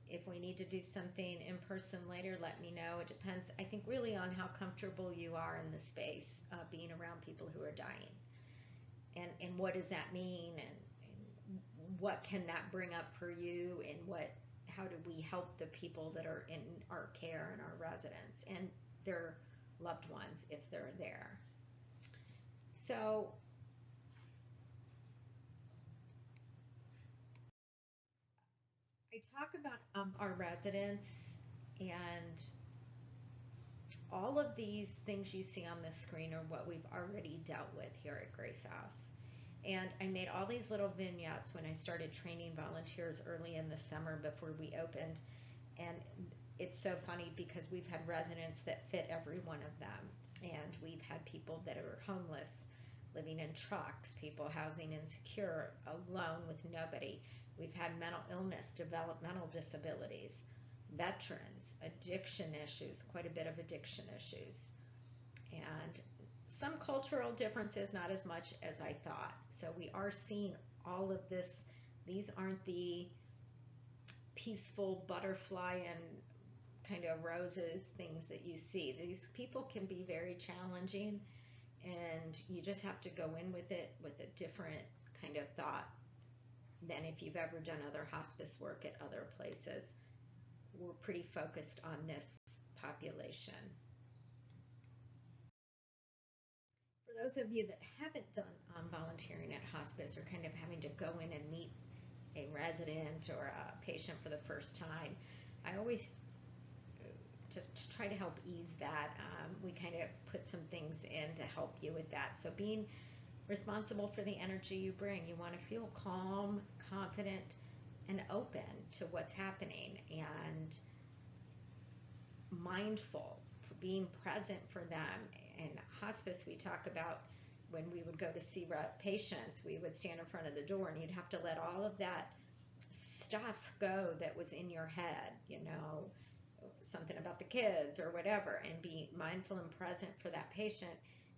if we need to do something in person later, let me know. It depends, I think, really on how comfortable you are in the space, being around people who are dying. And what does that mean, and what can that bring up for you, and how do we help the people that are in our care and our residents and their loved ones if they're there. So I talk about our residents and all of these things you see on the screen are what we've already dealt with here at Grace House. And I made all these little vignettes when I started training volunteers early in the summer before we opened. And it's so funny because we've had residents that fit every one of them. And we've had people that are homeless, living in trucks, people housing insecure, alone with nobody. We've had mental illness, developmental disabilities, veterans, addiction issues, quite a bit of addiction issues, and some cultural differences, not as much as I thought. So we are seeing all of this. These aren't the peaceful butterfly and kind of roses things that you see. These people can be very challenging, and you just have to go in with it with a different kind of thought than if you've ever done other hospice work at other places. We're pretty focused on this population. For those of you that haven't done volunteering at hospice, or kind of having to go in and meet a resident or a patient for the first time, I always, to try to help ease that, we kind of put some things in to help you with that. So being responsible for the energy you bring, you want to feel calm, confident, and open to what's happening, and mindful, being present for them. In hospice, we talk about when we would go to see patients, we would stand in front of the door and you'd have to let all of that stuff go that was in your head, something about the kids or whatever, and be mindful and present for that patient.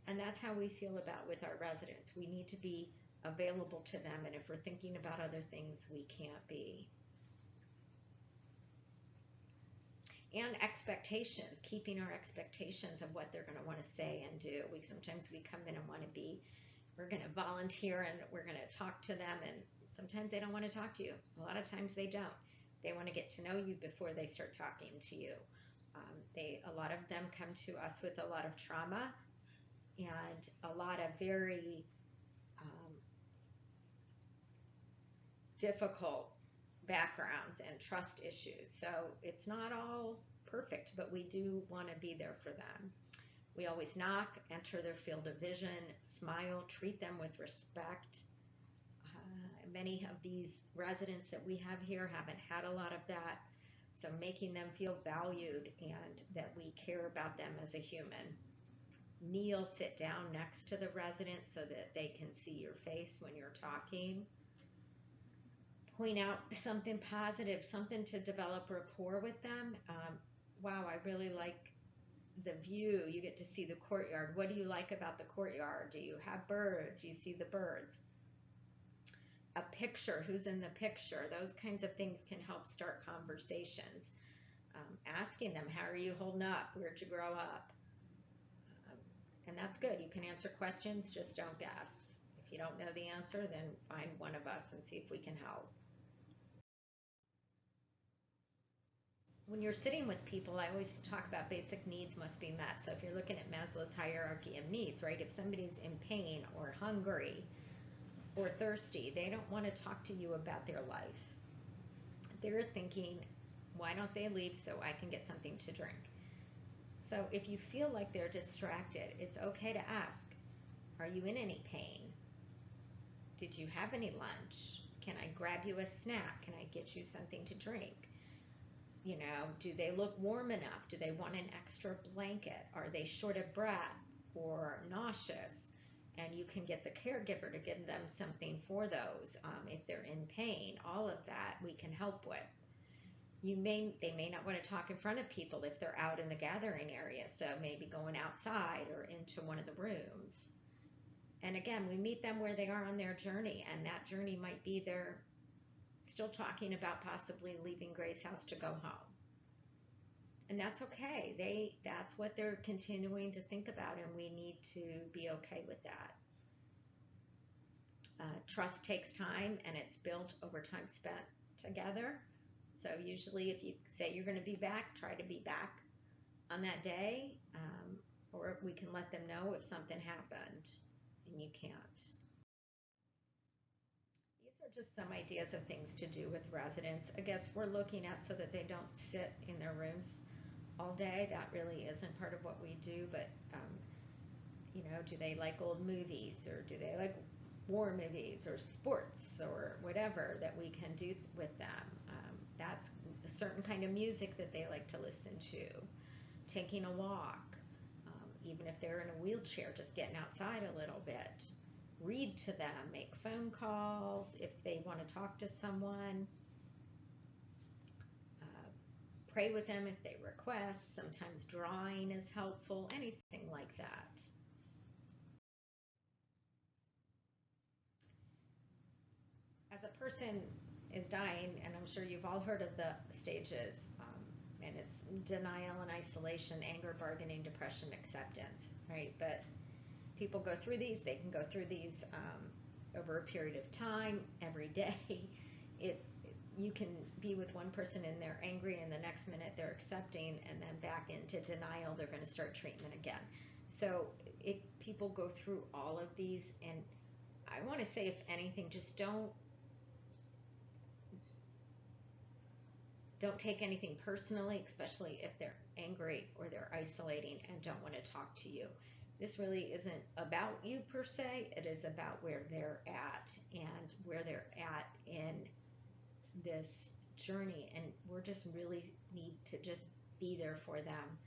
And that's how we feel about with our residents. We need to be available to them, and if we're thinking about other things, we can't be. And expectations, keeping our expectations of what they're going to want to say and do. Sometimes we come in and want to be, we're going to volunteer and we're going to talk to them, and sometimes they don't want to talk to you. A lot of times they don't. They want to get to know you before they start talking to you. A lot of them come to us with a lot of trauma and a lot of very difficult backgrounds and trust issues. So it's not all perfect, but we do want to be there for them. We always knock, enter their field of vision, smile, treat them with respect. Many of these residents that we have here haven't had a lot of that, so making them feel valued and that we care about them as a human. Kneel, sit down next to the resident so that they can see your face when you're talking. Point out something positive, something to develop rapport with them. Wow, I really like the view. You get to see the courtyard. What do you like about the courtyard? Do you have birds? You see the birds. A picture, who's in the picture? Those kinds of things can help start conversations. Asking them, how are you holding up? Where'd you grow up? And that's good. You can answer questions, just don't guess. If you don't know the answer, then find one of us and see if we can help. When you're sitting with people, I always talk about basic needs must be met. So if you're looking at Maslow's hierarchy of needs, right? If somebody's in pain or hungry or thirsty, they don't want to talk to you about their life. They're thinking, why don't they leave so I can get something to drink? So if you feel like they're distracted, it's okay to ask, are you in any pain? Did you have any lunch? Can I grab you a snack? Can I get you something to drink? Do they look warm enough? Do they want an extra blanket? Are they short of breath or nauseous? And you can get the caregiver to give them something for those. If they're in pain, all of that we can help with. They may not want to talk in front of people if they're out in the gathering area, so maybe going outside or into one of the rooms. And again, we meet them where they are on their journey, and that journey might be they're still talking about possibly leaving Grace House to go home. And that's okay. That's what they're continuing to think about, and we need to be okay with that. Trust takes time, and it's built over time spent together. So usually if you say you're going to be back, try to be back on that day, or we can let them know if something happened and you can't. These are just some ideas of things to do with residents. I guess we're looking at so that they don't sit in their rooms all day. That really isn't part of what we do, but do they like old movies, or do they like war movies or sports or whatever that we can do with them? That's a certain kind of music that they like to listen to. Taking a walk, even if they're in a wheelchair, just getting outside a little bit. Read to them, make phone calls if they want to talk to someone. Pray with them if they request. Sometimes drawing is helpful, anything like that. As a person is dying, and I'm sure you've all heard of the stages, and it's denial and isolation, anger, bargaining, depression, acceptance, right? But people go through these. They can go through these over a period of time, every day. You can be with one person and they're angry, and the next minute they're accepting, and then back into denial. They're going to start treatment again. So people go through all of these, and I want to say, if anything, just don't Don't take anything personally, especially if they're angry or they're isolating and don't want to talk to you. This really isn't about you per se. It is about where they're at and where they're at in this journey. And we're just really need to just be there for them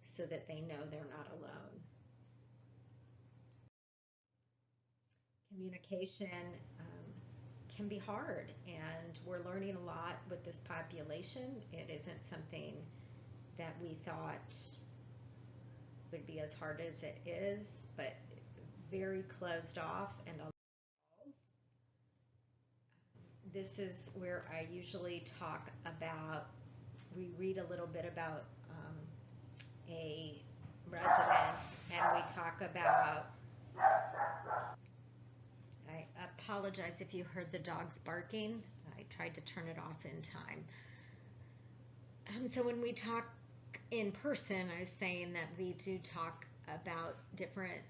so that they know they're not alone. Communication can be hard, and we're learning a lot with this population. It isn't something that we thought would be as hard as it is, but very closed off and a lot of walls. This is where I usually talk about, we read a little bit about a resident, and we talk about, I apologize if you heard the dogs barking. I tried to turn it off in time. So when we talk in person, I was saying that we do talk about different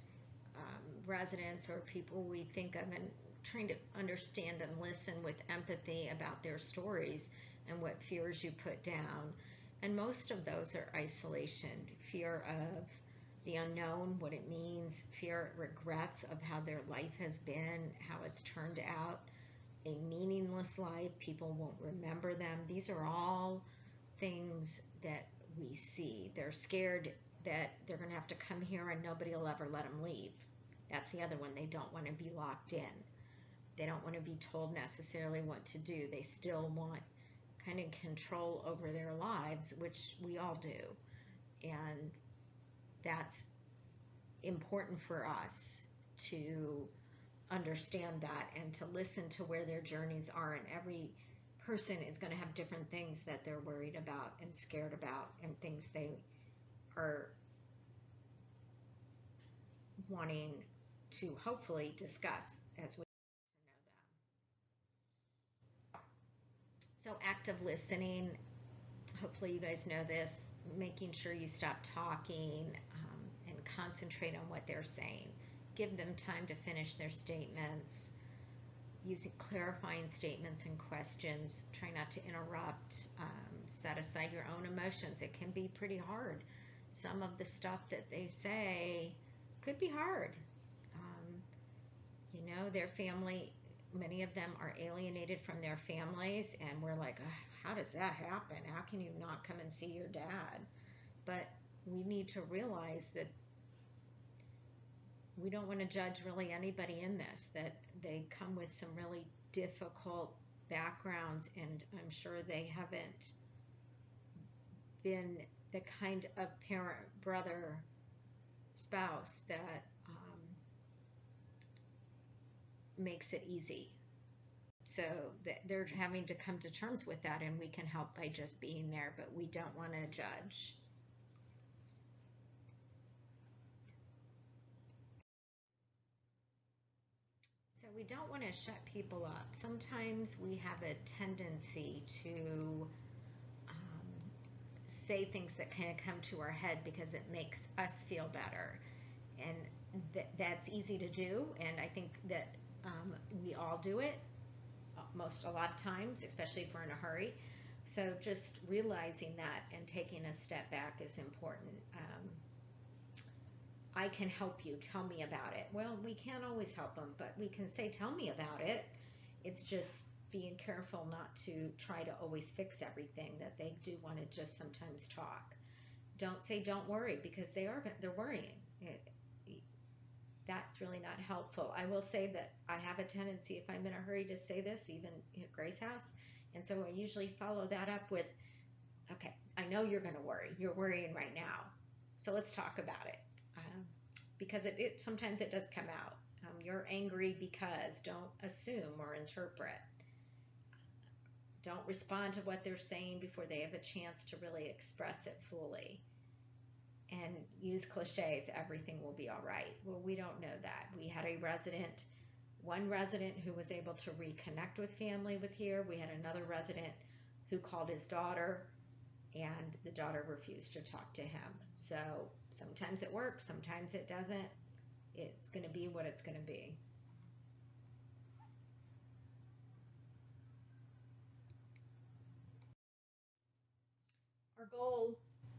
residents or people we think of, and trying to understand and listen with empathy about their stories and what fears you put down. And most of those are isolation, fear of the unknown, what it means, fear, regrets of how their life has been, how it's turned out, a meaningless life, people won't remember them. These are all things that we see. They're scared that they're going to have to come here and nobody will ever let them leave. That's the other one. They don't want to be locked in. They don't want to be told necessarily what to do. They still want kind of control over their lives, which we all do. And that's important for us to understand that and to listen to where their journeys are. And every person is going to have different things that they're worried about and scared about, and things they are wanting to hopefully discuss as we get to know them. So active listening, hopefully you guys know this, making sure you stop talking and concentrate on what they're saying. Give them time to finish their statements, using clarifying statements and questions. Try not to interrupt. Set aside your own emotions. It can be pretty hard. Some of the stuff that they say could be hard. You know, their family, many of them are alienated from their families, and we're like, how does that happen? How can you not come and see your dad? But we need to realize that we don't want to judge really anybody in this, that they come with some really difficult backgrounds, and I'm sure they haven't been the kind of parent, brother, spouse that makes it easy. So they're having to come to terms with that, and we can help by just being there, but we don't want to judge. So we don't want to shut people up. Sometimes we have a tendency to say things that kind of come to our head because it makes us feel better. And that's easy to do, and I think that we all do it a lot of times, especially if we're in a hurry. So just realizing that and taking a step back is important. I can help you, tell me about it. Well, we can't always help them, but we can say, tell me about it. It's just being careful not to try to always fix everything, that they do want to just sometimes talk. Don't say don't worry, because they're worrying. That's really not helpful. I will say that I have a tendency, if I'm in a hurry, to say this, even at Grace House. And so I usually follow that up with, okay, I know you're going to worry. You're worrying right now. So let's talk about it. Because it sometimes it does come out. You're angry because, don't assume or interpret. Don't respond to what they're saying before they have a chance to really express it fully. And use cliches, everything will be all right. Well, we don't know that. We had one resident who was able to reconnect with family with here. We had another resident who called his daughter, and the daughter refused to talk to him. So sometimes it works, sometimes it doesn't. It's going to be what it's going to be. our goal,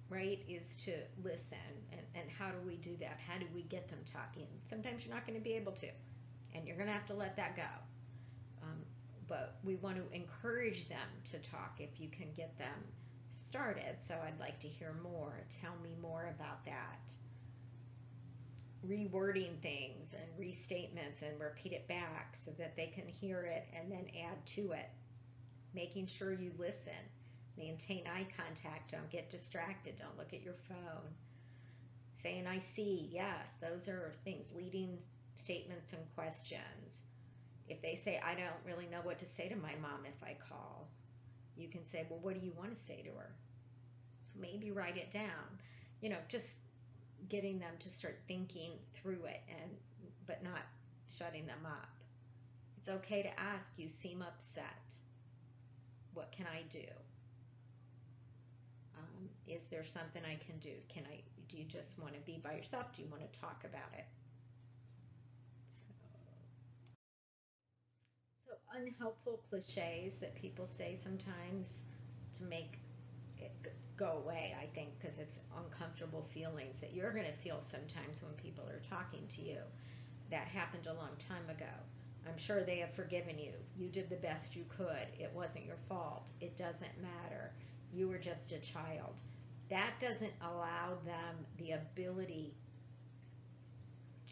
right, is to listen. And how do we do that? How do we get them talking? Sometimes you're not going to be able to, and you're going to have to let that go. But we want to encourage them to talk if you can get them started. So I'd like to hear more. Tell me more about that. Rewording things and restatements and repeat it back so that they can hear it and then add to it. Making sure you listen. Maintain eye contact. Don't get distracted. Don't look at your phone. Saying I see. Yes, those are things. Leading statements and questions. If they say, I don't really know what to say to my mom if I call, you can say, well, what do you want to say to her? Maybe write it down. Just getting them to start thinking through it, but not shutting them up. It's okay to ask, you seem upset. What can I do? Is there something I can do? Do you just want to be by yourself? Do you want to talk about it? So unhelpful cliches that people say sometimes to make it go away, I think, because it's uncomfortable feelings that you're going to feel sometimes when people are talking to you. That happened a long time ago. I'm sure they have forgiven you. You did the best you could. It wasn't your fault. It doesn't matter. You were just a child. That doesn't allow them the ability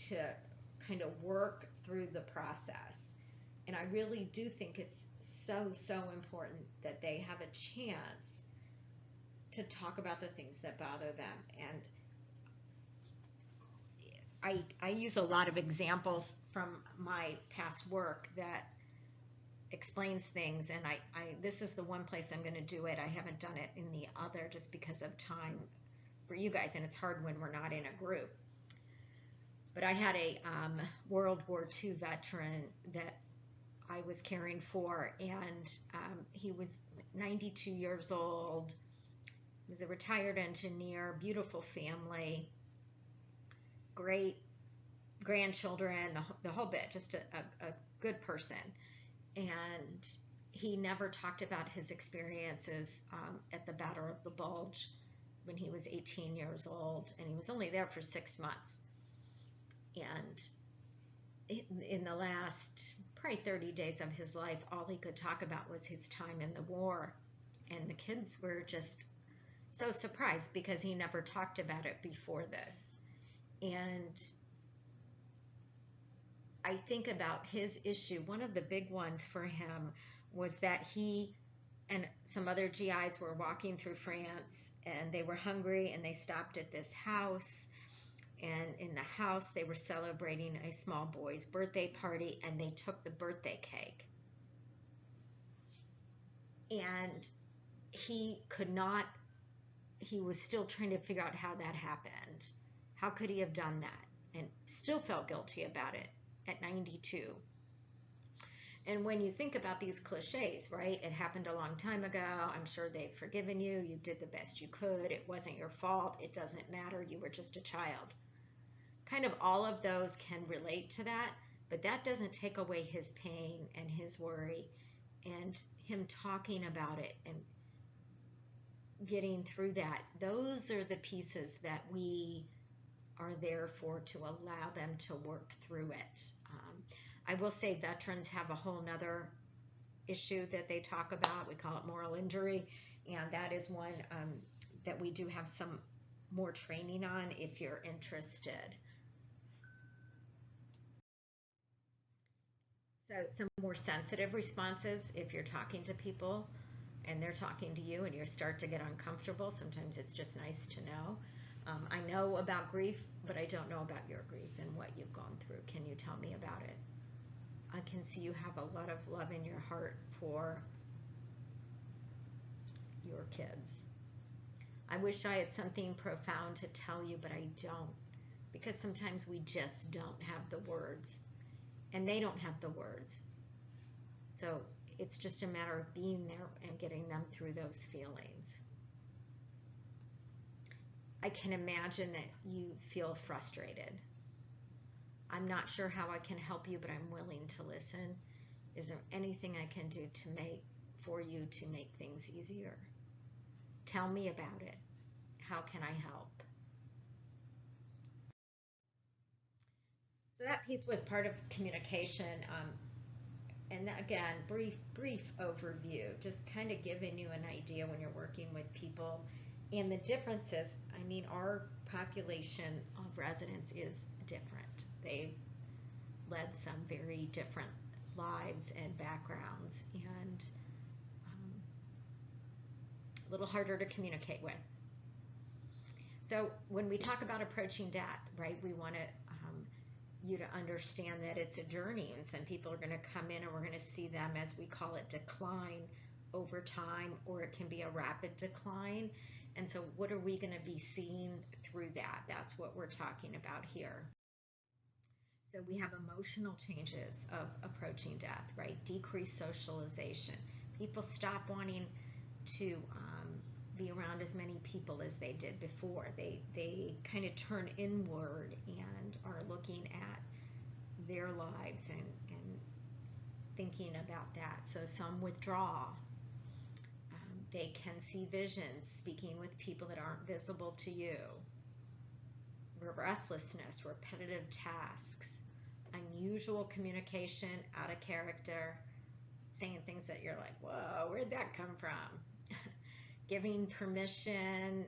to kind of work through the process. And I really do think it's so, so important that they have a chance to talk about the things that bother them. And I use a lot of examples from my past work that explains things, and this is the one place I'm going to do it. I haven't done it in the other just because of time for you guys, and it's hard when we're not in a group. But I had a World War II veteran that I was caring for, and he was 92 years old. He was a retired engineer, beautiful family, great grandchildren, the whole bit, just a good person. And he never talked about his experiences at the Battle of the Bulge when he was 18 years old, and he was only there for 6 months. And in the last probably 30 days of his life, all he could talk about was his time in the war. And the kids were just so surprised because he never talked about it before this. And I think about his issue. One of the big ones for him was that he and some other GIs were walking through France, and they were hungry, and they stopped at this house. And in the house, they were celebrating a small boy's birthday party, and they took the birthday cake. And he was still trying to figure out how that happened. How could he have done that? And still felt guilty about it at 92. And when you think about these cliches, right? It happened a long time ago. I'm sure they've forgiven you. You did the best you could. It wasn't your fault. It doesn't matter. You were just a child. Kind of all of those can relate to that, but that doesn't take away his pain and his worry and him talking about it and getting through that. Those are the pieces that we are there for, to allow them to work through it. I will say veterans have a whole nother issue that they talk about. We call it moral injury, and that is one that we do have some more training on if you're interested. So some more sensitive responses if you're talking to people and they're talking to you and you start to get uncomfortable. Sometimes it's just nice to know. I know about grief, but I don't know about your grief and what you've gone through. Can you tell me about it? I can see you have a lot of love in your heart for your kids. I wish I had something profound to tell you, but I don't, because sometimes we just don't have the words, and they don't have the words. So it's just a matter of being there and getting them through those feelings. I can imagine that you feel frustrated. I'm not sure how I can help you, but I'm willing to listen. Is there anything I can do for you to make things easier? Tell me about it. How can I help? So that piece was part of communication. And again, brief overview, just kind of giving you an idea when you're working with people. And the differences, I mean, our population of residents is different. They've led some very different lives and backgrounds, and a little harder to communicate with. So when we talk about approaching death, right, we want to you to understand that it's a journey, and some people are going to come in and we're going to see them, as we call it, decline over time, or it can be a rapid decline. And so what are we going to be seeing through that? That's what we're talking about here. So we have emotional changes of approaching death, right? Decreased socialization. People stop wanting to be around as many people as they did before. They kind of turn inward and are looking at their lives and thinking about that. So some withdraw. They can see visions, speaking with people that aren't visible to you. Restlessness, repetitive tasks, unusual communication, out of character, saying things that you're like, whoa, where'd that come from? Giving permission,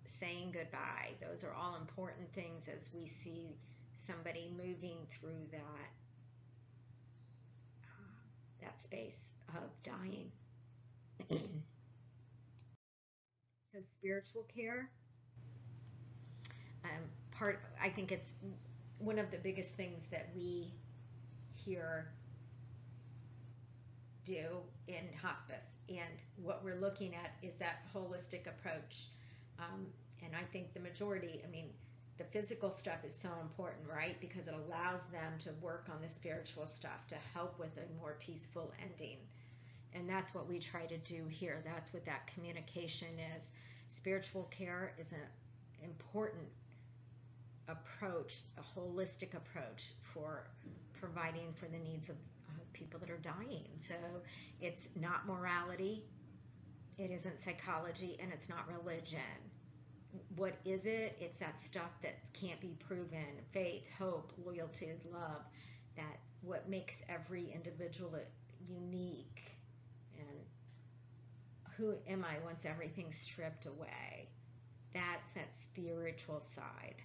saying goodbye. Those are all important things as we see somebody moving through that space of dying. So spiritual care, I think it's one of the biggest things that we here do in hospice, and what we're looking at is that holistic approach. And I think the majority, I mean, the physical stuff is so important, right? Because it allows them to work on the spiritual stuff to help with a more peaceful ending. And that's what we try to do here. That's what that communication is. Spiritual care is an important approach, a holistic approach for providing for the needs of people that are dying. So it's not morality, it isn't psychology, and it's not religion. What is it? It's that stuff that can't be proven. Faith, hope, loyalty, love. That what makes every individual unique. And who am I once everything's stripped away? That's that spiritual side.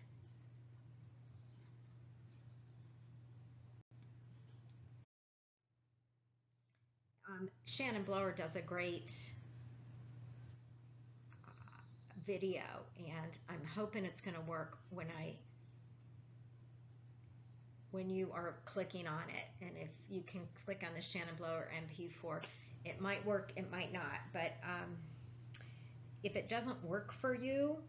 Shannon Blower does a great video, and I'm hoping it's going to work when you are clicking on it. And if you can click on the Shannon Blower MP4, it might work, it might not. But if it doesn't work for you,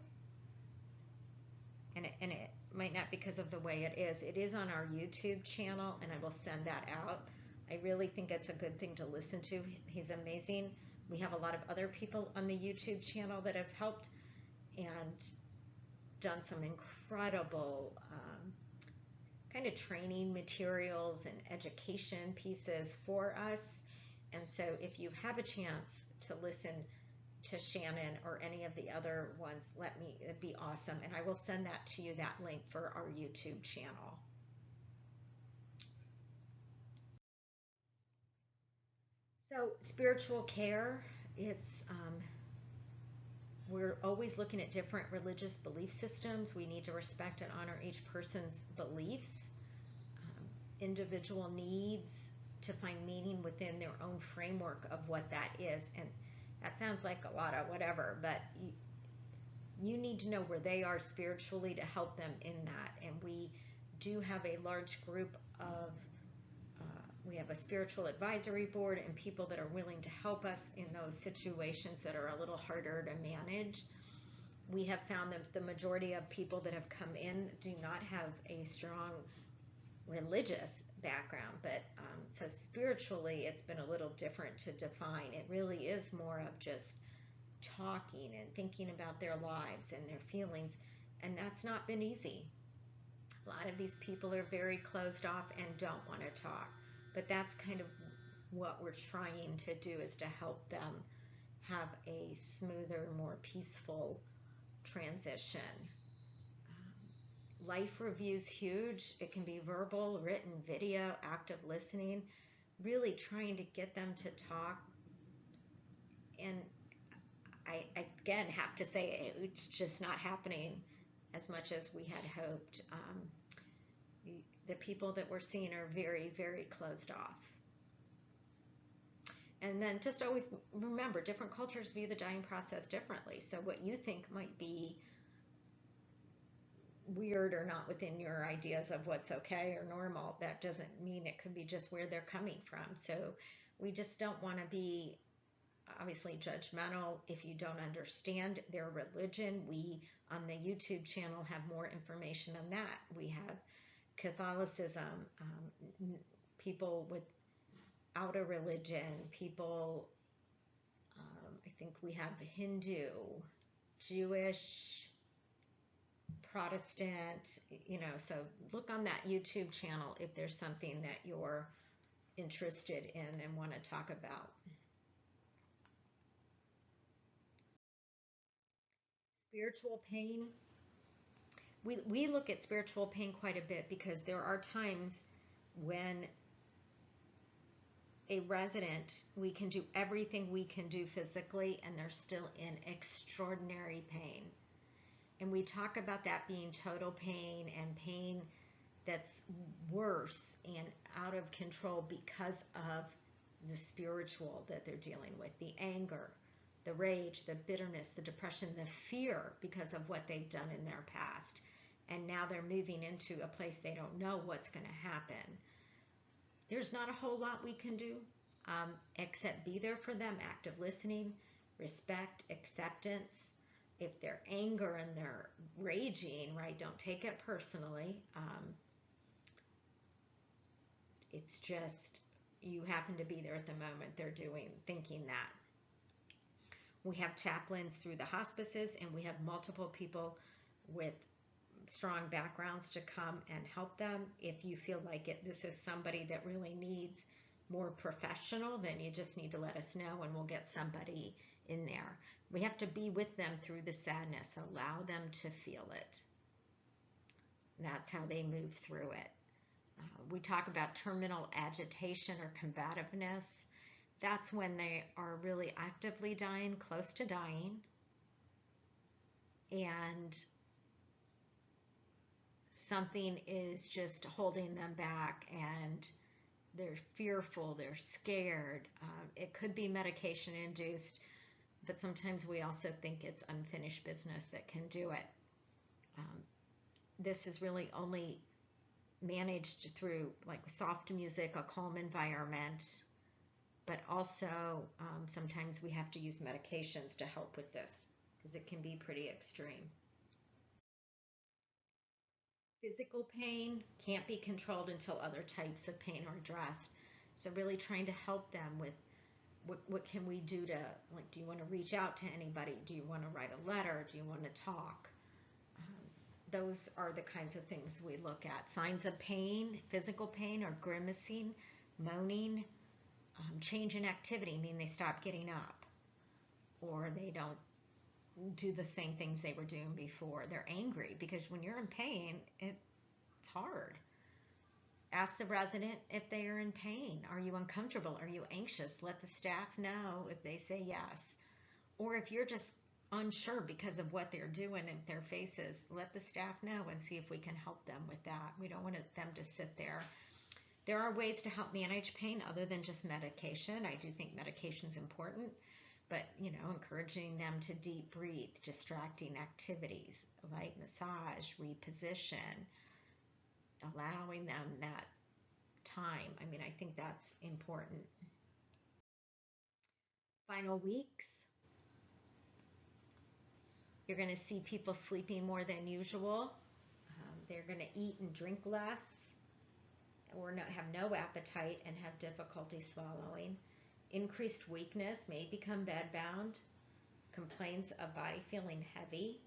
and it might not because of the way it is on our YouTube channel, and I will send that out. I really think it's a good thing to listen to. He's amazing. We have a lot of other people on the YouTube channel that have helped and done some incredible kind of training materials and education pieces for us. And so if you have a chance to listen to Shannon or any of the other ones, it'd be awesome. And I will send that to you, that link for our YouTube channel. So spiritual care, we're always looking at different religious belief systems. We need to respect and honor each person's beliefs, individual needs, to find meaning within their own framework of what that is. And that sounds like a lot of whatever, but you need to know where they are spiritually to help them in that. And we do have a large group of we have a spiritual advisory board and people that are willing to help us in those situations that are a little harder to manage. We have found that the majority of people that have come in do not have a strong religious background, but so spiritually it's been a little different to define. It really is more of just talking and thinking about their lives and their feelings, and that's not been easy. A lot of these people are very closed off and don't want to talk. But that's kind of what we're trying to do, is to help them have a smoother, more peaceful transition. Life review's huge. It can be verbal, written, video, active listening, really trying to get them to talk. And I again have to say it's just not happening as much as we had hoped. The people that we're seeing are very, very closed off. And then just always remember, different cultures view the dying process differently. So what you think might be weird or not within your ideas of what's okay or normal, that doesn't mean it could be just where they're coming from. So we just don't want to be obviously judgmental if you don't understand their religion. We on the YouTube channel have more information on that. We have Catholicism, people without a religion, people, I think we have Hindu, Jewish, Protestant, so look on that YouTube channel if there's something that you're interested in and want to talk about. Spiritual pain. We look at spiritual pain quite a bit because there are times when a resident, we can do everything we can do physically and they're still in extraordinary pain. And we talk about that being total pain and pain that's worse and out of control because of the spiritual that they're dealing with, the anger, the rage, the bitterness, the depression, the fear because of what they've done in their past. And now they're moving into a place they don't know what's going to happen. There's not a whole lot we can do except be there for them, active listening, respect, acceptance. If they're anger and they're raging, right, don't take it personally. It's just you happen to be there at the moment they're thinking that. We have chaplains through the hospices, and we have multiple people with strong backgrounds to come and help them. If you feel like this is somebody that really needs more professional, then you just need to let us know and we'll get somebody in there. We have to be with them through the sadness, allow them to feel it. That's how they move through it. We talk about terminal agitation or combativeness. That's when they are really actively dying, close to dying, and something is just holding them back and they're fearful, they're scared. It could be medication induced, but sometimes we also think it's unfinished business that can do it. This is really only managed through like soft music, a calm environment, but also sometimes we have to use medications to help with this because it can be pretty extreme. Physical pain can't be controlled until other types of pain are addressed. So really trying to help them with what can we do to, like, do you want to reach out to anybody? Do you want to write a letter? Do you want to talk? Those are the kinds of things we look at. Signs of pain, physical pain, or grimacing, moaning, change in activity, mean they stop getting up, or they don't do the same things they were doing before. They're angry because when you're in pain, it's hard. Ask the resident if they are in pain. Are you uncomfortable? Are you anxious? Let the staff know if they say yes. Or if you're just unsure because of what they're doing in their faces, let the staff know and see if we can help them with that. We don't want them to sit there. There are ways to help manage pain other than just medication. I do think medication is important, but encouraging them to deep breathe, distracting activities, light massage, reposition, allowing them that time. I think that's important. Final weeks. You're going to see people sleeping more than usual. They're going to eat and drink less, or have no appetite and have difficulty swallowing. Increased weakness, may become bedbound. Complaints of body feeling heavy.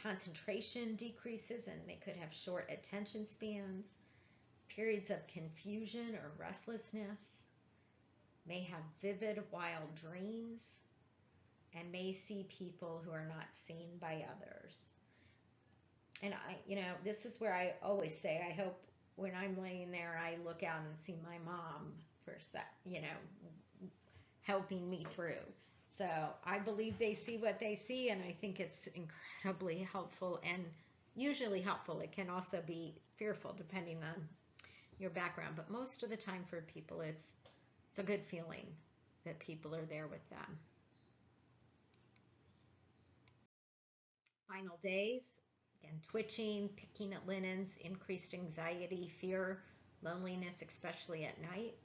Concentration decreases and they could have short attention spans. Periods of confusion or restlessness. may have vivid, wild dreams, and may see people who are not seen by others. And this is where I always say, I hope when I'm laying there, I look out and see my mom for a sec, helping me through. So I believe they see what they see, and I think it's incredibly helpful and usually helpful. It can also be fearful depending on your background, but most of the time for people, it's a good feeling that people are there with them. Final days, again, twitching, picking at linens, increased anxiety, fear, loneliness, especially at night.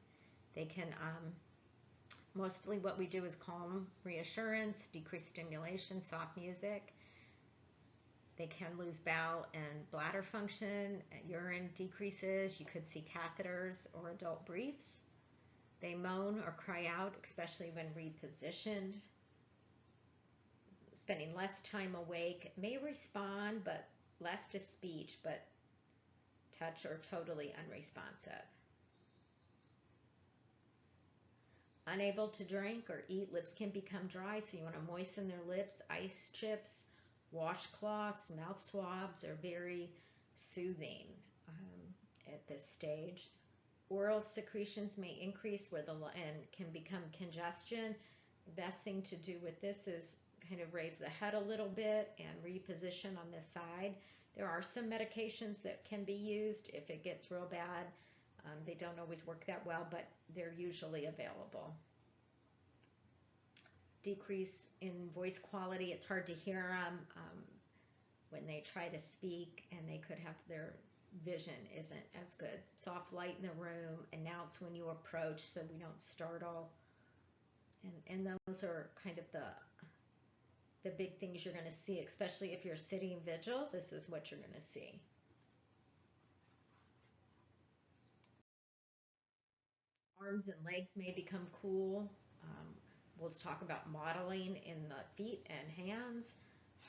They can, mostly what we do is calm, reassurance, decreased stimulation, soft music. They can lose bowel and bladder function, urine decreases, you could see catheters or adult briefs. They moan or cry out, especially when repositioned. Spending less time awake, may respond, but less to speech, but touch or totally unresponsive. Unable to drink or eat, lips can become dry, so you want to moisten their lips. Ice chips, washcloths, mouth swabs are very soothing at this stage. Oral secretions may increase and can become congestion. The best thing to do with this is kind of raise the head a little bit and reposition on this side. There are some medications that can be used if it gets real bad. They don't always work that well, but they're usually available. Decrease in voice quality. It's hard to hear them when they try to speak, and they could have their vision isn't as good. Soft light in the room. Announce when you approach so we don't startle. And those are kind of the big things you're going to see, especially if you're sitting vigil. This is what you're going to see. Arms and legs may become cool. We'll talk about modeling in the feet and hands.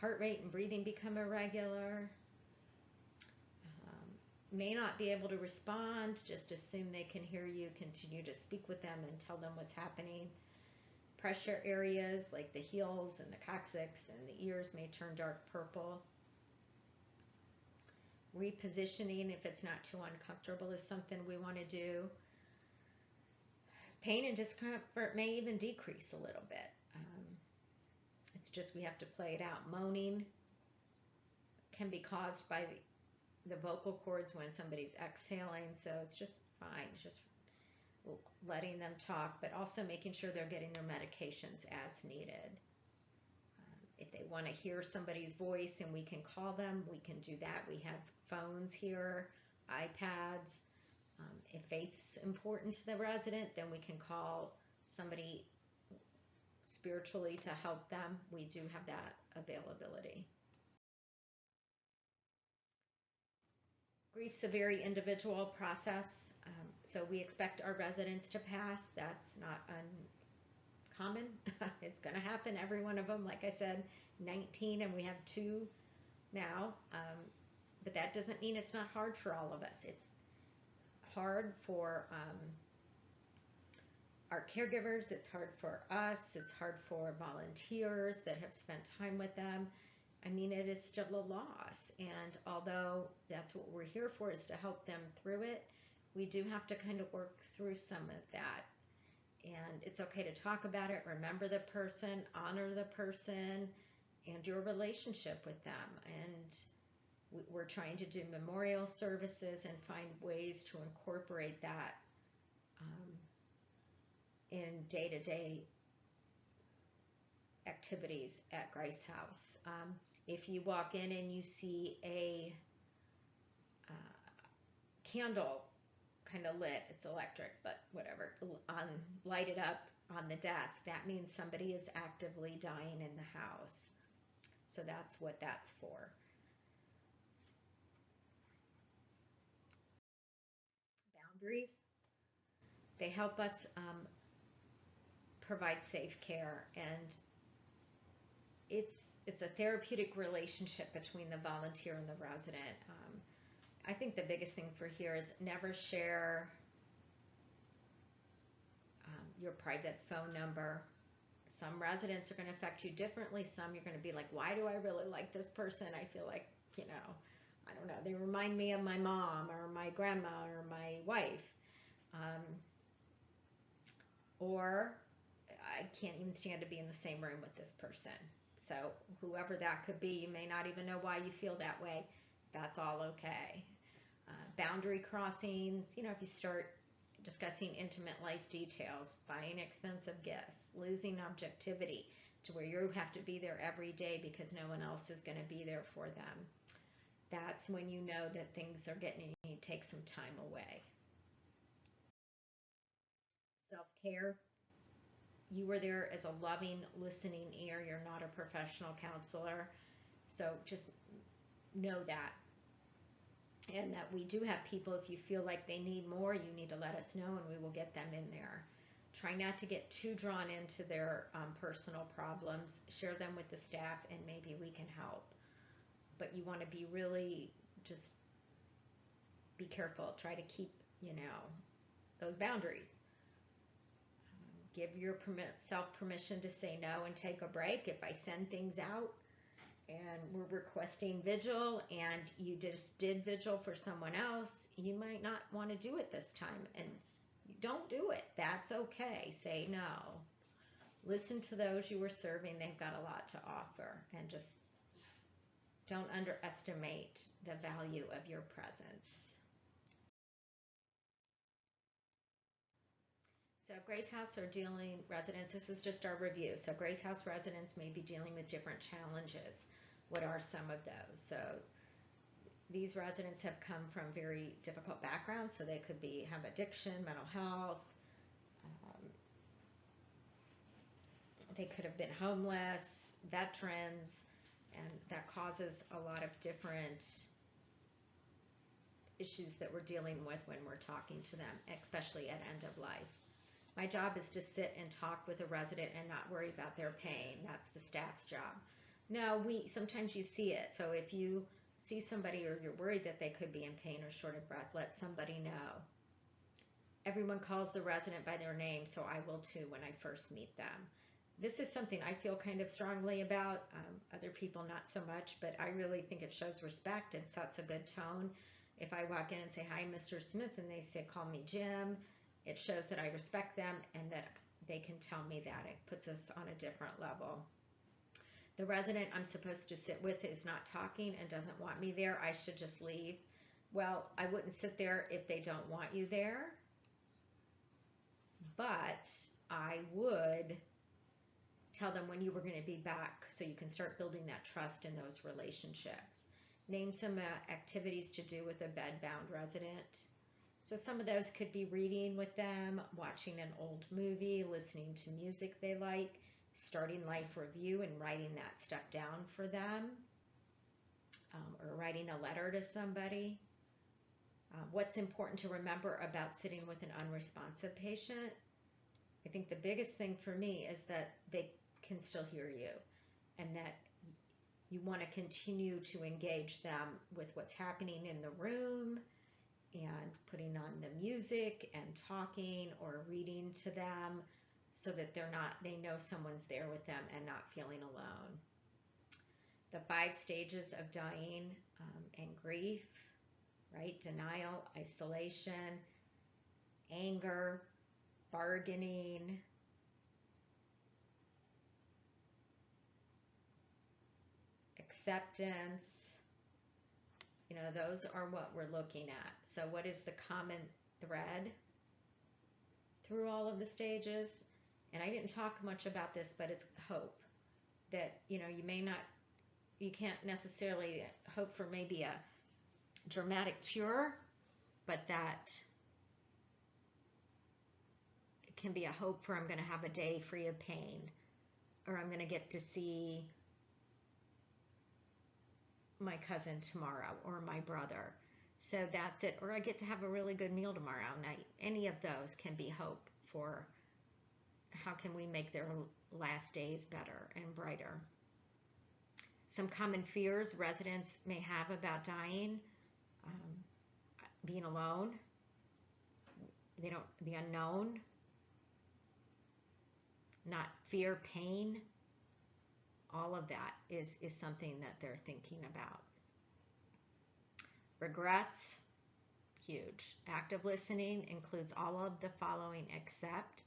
Heart rate and breathing become irregular. May not be able to respond. Just assume they can hear you. Continue to speak with them and tell them what's happening. Pressure areas like the heels and the coccyx and the ears may turn dark purple. Repositioning, if it's not too uncomfortable, is something we want to do. Pain and discomfort may even decrease a little bit. It's just we have to play it out. Moaning can be caused by the vocal cords when somebody's exhaling, so it's just fine, just letting them talk, but also making sure they're getting their medications as needed. If they want to hear somebody's voice and we can call them, we can do that. We have phones here, iPads. If faith's important to the resident, then we can call somebody spiritually to help them. We do have that availability. Grief's a very individual process, so we expect our residents to pass. That's not uncommon. It's going to happen, every one of them. Like I said, 19, and we have 2 now, but that doesn't mean it's not hard for all of us. It's hard for our caregivers, it's hard for us, it's hard for volunteers that have spent time with them. I mean, it is still a loss, and although that's what we're here for, is to help them through it, we do have to kind of work through some of that. And it's okay to talk about it, remember the person, honor the person, and your relationship with them. And we're trying to do memorial services and find ways to incorporate that in day-to-day activities at Grace House. If you walk in and you see a candle kind of lit, it's electric, but whatever, lighted up on the desk, that means somebody is actively dying in the house. So that's what that's for. Boundaries, they help us provide safe care, and it's a therapeutic relationship between the volunteer and the resident. I think the biggest thing for here is never share your private phone number. Some residents are going to affect you differently. Some you're going to be like, why do I really like this person? I feel like, I don't know, they remind me of my mom or my grandma or my wife. Or I can't even stand to be in the same room with this person. So whoever that could be, you may not even know why you feel that way. That's all okay. Boundary crossings, if you start discussing intimate life details, buying expensive gifts, losing objectivity to where you have to be there every day because no one else is going to be there for them. That's when you know that things are getting, you need to take some time away. Self-care. You are there as a loving, listening ear. You're not a professional counselor. So just know that. And that we do have people, if you feel like they need more, you need to let us know and we will get them in there. Try not to get too drawn into their personal problems. Share them with the staff and maybe we can help. But you want to be really, just be careful. Try to keep, those boundaries. Give yourself permission to say no and take a break. If I send things out and we're requesting vigil and you just did vigil for someone else, you might not want to do it this time. And don't do it. That's okay. Say no. Listen to those you were serving. They've got a lot to offer. And just don't underestimate the value of your presence. So Grace House residents, this is just our review. So Grace House residents may be dealing with different challenges. What are some of those? So these residents have come from very difficult backgrounds. So they could have addiction, mental health. They could have been homeless, veterans, and that causes a lot of different issues that we're dealing with when we're talking to them, especially at end of life. My job is to sit and talk with a resident and not worry about their pain. That's the staff's job. Now, sometimes you see it. So if you see somebody or you're worried that they could be in pain or short of breath, let somebody know. Everyone calls the resident by their name, so I will too when I first meet them. This is something I feel kind of strongly about. Other people not so much, but I really think it shows respect and sets a good tone. If I walk in and say, hi, Mr. Smith, and they say, call me Jim, it shows that I respect them and that they can tell me that. It puts us on a different level. The resident I'm supposed to sit with is not talking and doesn't want me there. I should just leave. Well, I wouldn't sit there if they don't want you there, but I would tell them when you were going to be back so you can start building that trust in those relationships. Name some activities to do with a bed-bound resident. So some of those could be reading with them, watching an old movie, listening to music they like, starting life review and writing that stuff down for them, or writing a letter to somebody. What's important to remember about sitting with an unresponsive patient? I think the biggest thing for me is that they can still hear you and that you want to continue to engage them with what's happening in the room and putting on the music and talking or reading to them so that they know someone's there with them and not feeling alone. The 5 stages of dying and grief, right? Denial, isolation, anger, bargaining, acceptance. Those are what we're looking at. So what is the common thread through all of the stages? And I didn't talk much about this, but it's hope. That, you can't necessarily hope for maybe a dramatic cure, but that it can be a hope for I'm going to have a day free of pain, or I'm going to get to see my cousin tomorrow or my brother. So that's it. Or I get to have a really good meal tomorrow night. Any of those can be hope for how can we make their last days better and brighter. Some common fears residents may have about dying, being alone, the unknown, not fear, pain. All of that is something that they're thinking about. Regrets, huge. Active listening includes all of the following except,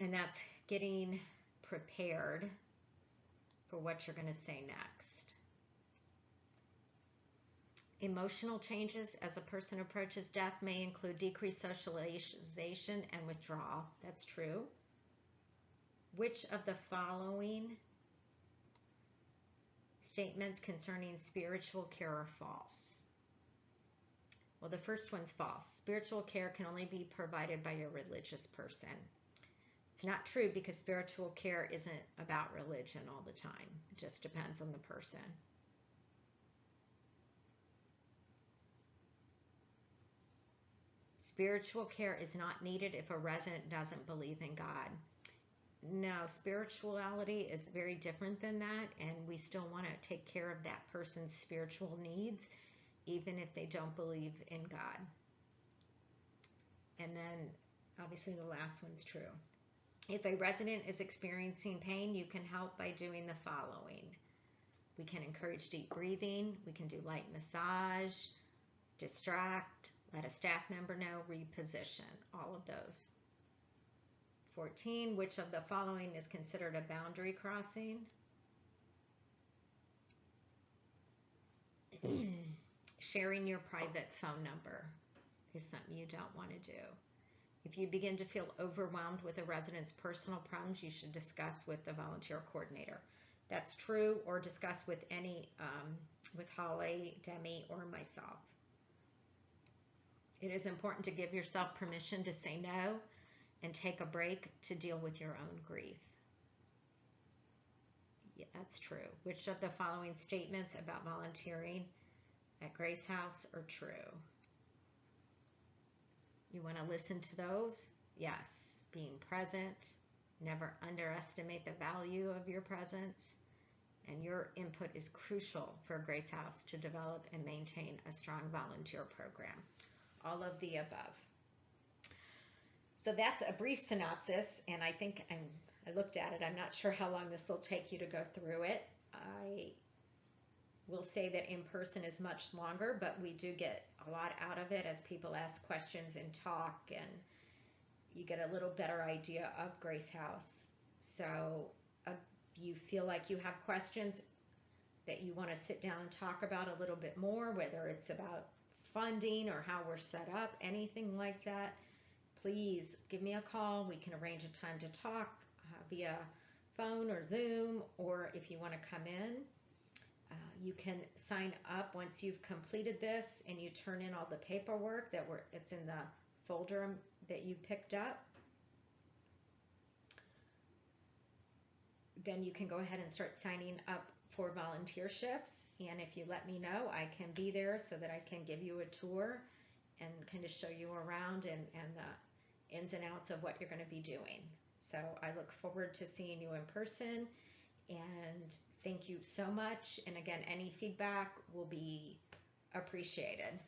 and that's getting prepared for what you're going to say next. Emotional changes as a person approaches death may include decreased socialization and withdrawal. That's true. Which of the following statements concerning spiritual care are false? Well, the first one's false. Spiritual care can only be provided by a religious person. It's not true because spiritual care isn't about religion all the time. It just depends on the person. Spiritual care is not needed if a resident doesn't believe in God. No, spirituality is very different than that, and we still want to take care of that person's spiritual needs, even if they don't believe in God. And then, obviously, the last one's true. If a resident is experiencing pain, you can help by doing the following. We can encourage deep breathing. We can do light massage, distract, let a staff member know, reposition, all of those. 14, which of the following is considered a boundary crossing? Sharing your private phone number is something you don't want to do. If you begin to feel overwhelmed with a resident's personal problems, you should discuss with the volunteer coordinator. That's true, or discuss with with Holly, Demi, or myself. It is important to give yourself permission to say no and take a break to deal with your own grief. Yeah, that's true. Which of the following statements about volunteering at Grace House are true? You want to listen to those? Yes. Being present. Never underestimate the value of your presence. And your input is crucial for Grace House to develop and maintain a strong volunteer program. All of the above. So that's a brief synopsis, and I think I looked at it. I'm not sure how long this will take you to go through it. I will say that in person is much longer, but we do get a lot out of it as people ask questions and talk, and you get a little better idea of Grace House. So if you feel like you have questions that you want to sit down and talk about a little bit more, whether it's about funding or how we're set up, anything like that, please give me a call. We can arrange a time to talk via phone or Zoom, or if you want to come in, you can sign up once you've completed this and you turn in all the paperwork it's in the folder that you picked up. Then you can go ahead and start signing up for volunteer shifts, and if you let me know, I can be there so that I can give you a tour and kind of show you around and the ins and outs of what you're going to be doing. So I look forward to seeing you in person, and thank you so much. And again, any feedback will be appreciated.